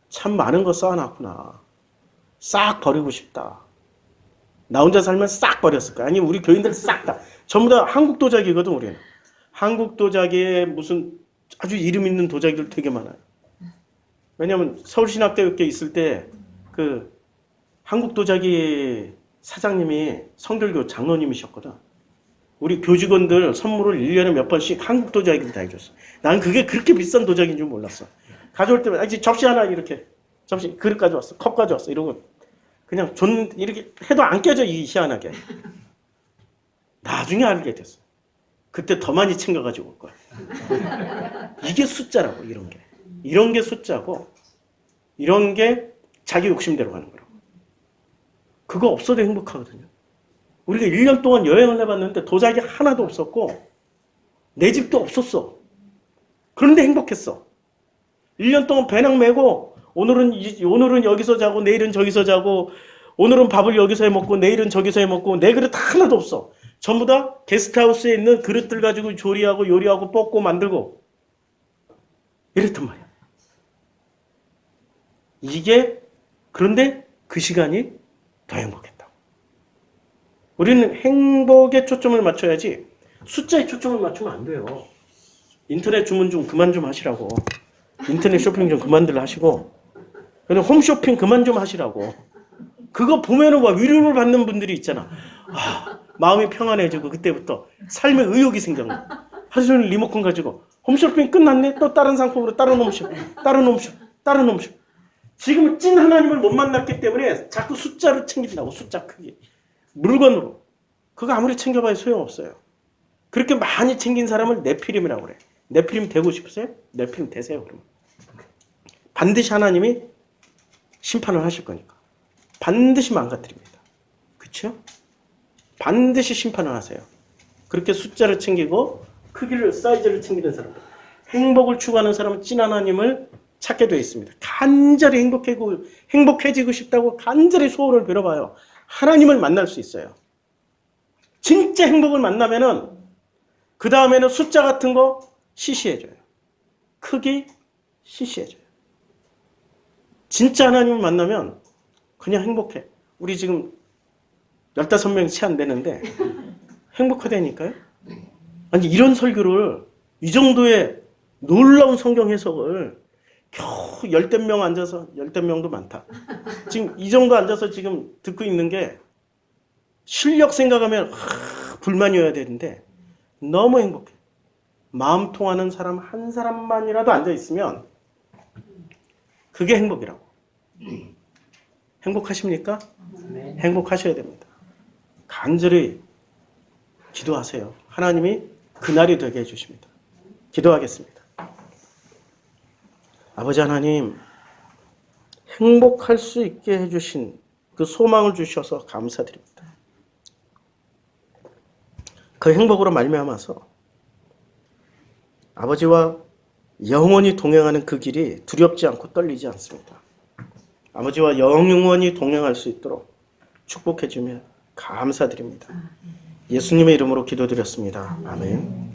참 많은 거 쌓아놨구나. 싹 버리고 싶다. 나 혼자 살면 싹 버렸을 거야. 아니 우리 교인들 싹 다. 전부 다 한국 도자기거든 우리는. 한국 도자기에 무슨 아주 이름 있는 도자기들 되게 많아요. 왜냐면 서울신학대학교에 있을 때 그 한국 도자기 사장님이 성결교 장로님이셨거든. 우리 교직원들 선물을 1년에 몇 번씩 한국 도자기를 다 해줬어. 난 그게 그렇게 비싼 도자기인 줄 몰랐어. 가져올 때마다 접시 하나 이렇게 접시 그릇 가져왔어. 컵 가져왔어. 이러고 그냥 이렇게 해도 안 깨져 이 희한하게. 나중에 알게 됐어. 그때 더 많이 챙겨가지고 올 거야. 이게 숫자라고 이런 게. 이런 게 숫자고 이런 게 자기 욕심대로 가는 거라고. 그거 없어도 행복하거든요. 우리가 1년 동안 여행을 해봤는데 도자기 하나도 없었고 내 집도 없었어. 그런데 행복했어. 1년 동안 배낭 메고 오늘은 여기서 자고 내일은 저기서 자고 오늘은 밥을 여기서 해 먹고 내일은 저기서 해 먹고 내 그릇 하나도 없어. 전부 다 게스트하우스에 있는 그릇들 가지고 조리하고 요리하고 볶고 만들고 이랬단 말이야. 이게 그런데 그 시간이 더 행복했다고. 우리는 행복에 초점을 맞춰야지 숫자에 초점을 맞추면 안 돼요. 인터넷 주문 좀 그만 좀 하시라고. 인터넷 쇼핑 좀 그만들 하시고 홈쇼핑 그만 좀 하시라고. 그거 보면은 위로를 받는 분들이 있잖아. 마음이 평안해지고 그때부터 삶에 의욕이 생겨나. 하루 종일 리모컨 가지고 홈쇼핑 끝났네? 또 다른 상품으로 다른 홈쇼. 지금 찐 하나님을 못 만났기 때문에 자꾸 숫자를 챙긴다고. 숫자 크기. 물건으로. 그거 아무리 챙겨봐야 소용없어요. 그렇게 많이 챙긴 사람을 네피림이라고 그래. 네피림 되고 싶으세요? 네피림 되세요 그러면. 반드시 하나님이 심판을 하실 거니까. 반드시 망가뜨립니다. 그렇죠? 반드시 심판을 하세요. 그렇게 숫자를 챙기고 크기를 사이즈를 챙기는 사람들. 행복을 추구하는 사람은 찐 하나님을 찾게 되어 있습니다. 간절히 행복해지고 싶다고 간절히 소원을 빌어봐요. 하나님을 만날 수 있어요. 진짜 행복을 만나면은 그 다음에는 숫자 같은 거 시시해져요. 크기 시시해져요. 진짜 하나님을 만나면 그냥 행복해. 우리 지금 15명이 채 안 되는데 행복하다니까요. 아니 이런 설교를 이 정도의 놀라운 성경 해석을 겨우 10명 앉아서 10명도 많다. 지금 이 정도 앉아서 지금 듣고 있는 게 실력 생각하면 불만이어야 되는데 너무 행복해. 마음 통하는 사람 한 사람만이라도 앉아있으면 그게 행복이라고. 행복하십니까? 네. 행복하셔야 됩니다. 간절히 기도하세요. 하나님이 그날이 되게 해주십니다. 기도하겠습니다. 아버지 하나님, 행복할 수 있게 해주신 그 소망을 주셔서 감사드립니다. 그 행복으로 말미암아서 아버지와 영원히 동행하는 그 길이 두렵지 않고 떨리지 않습니다. 아버지와 영원히 동행할 수 있도록 축복해 주며 감사드립니다. 예수님의 이름으로 기도드렸습니다. 아멘.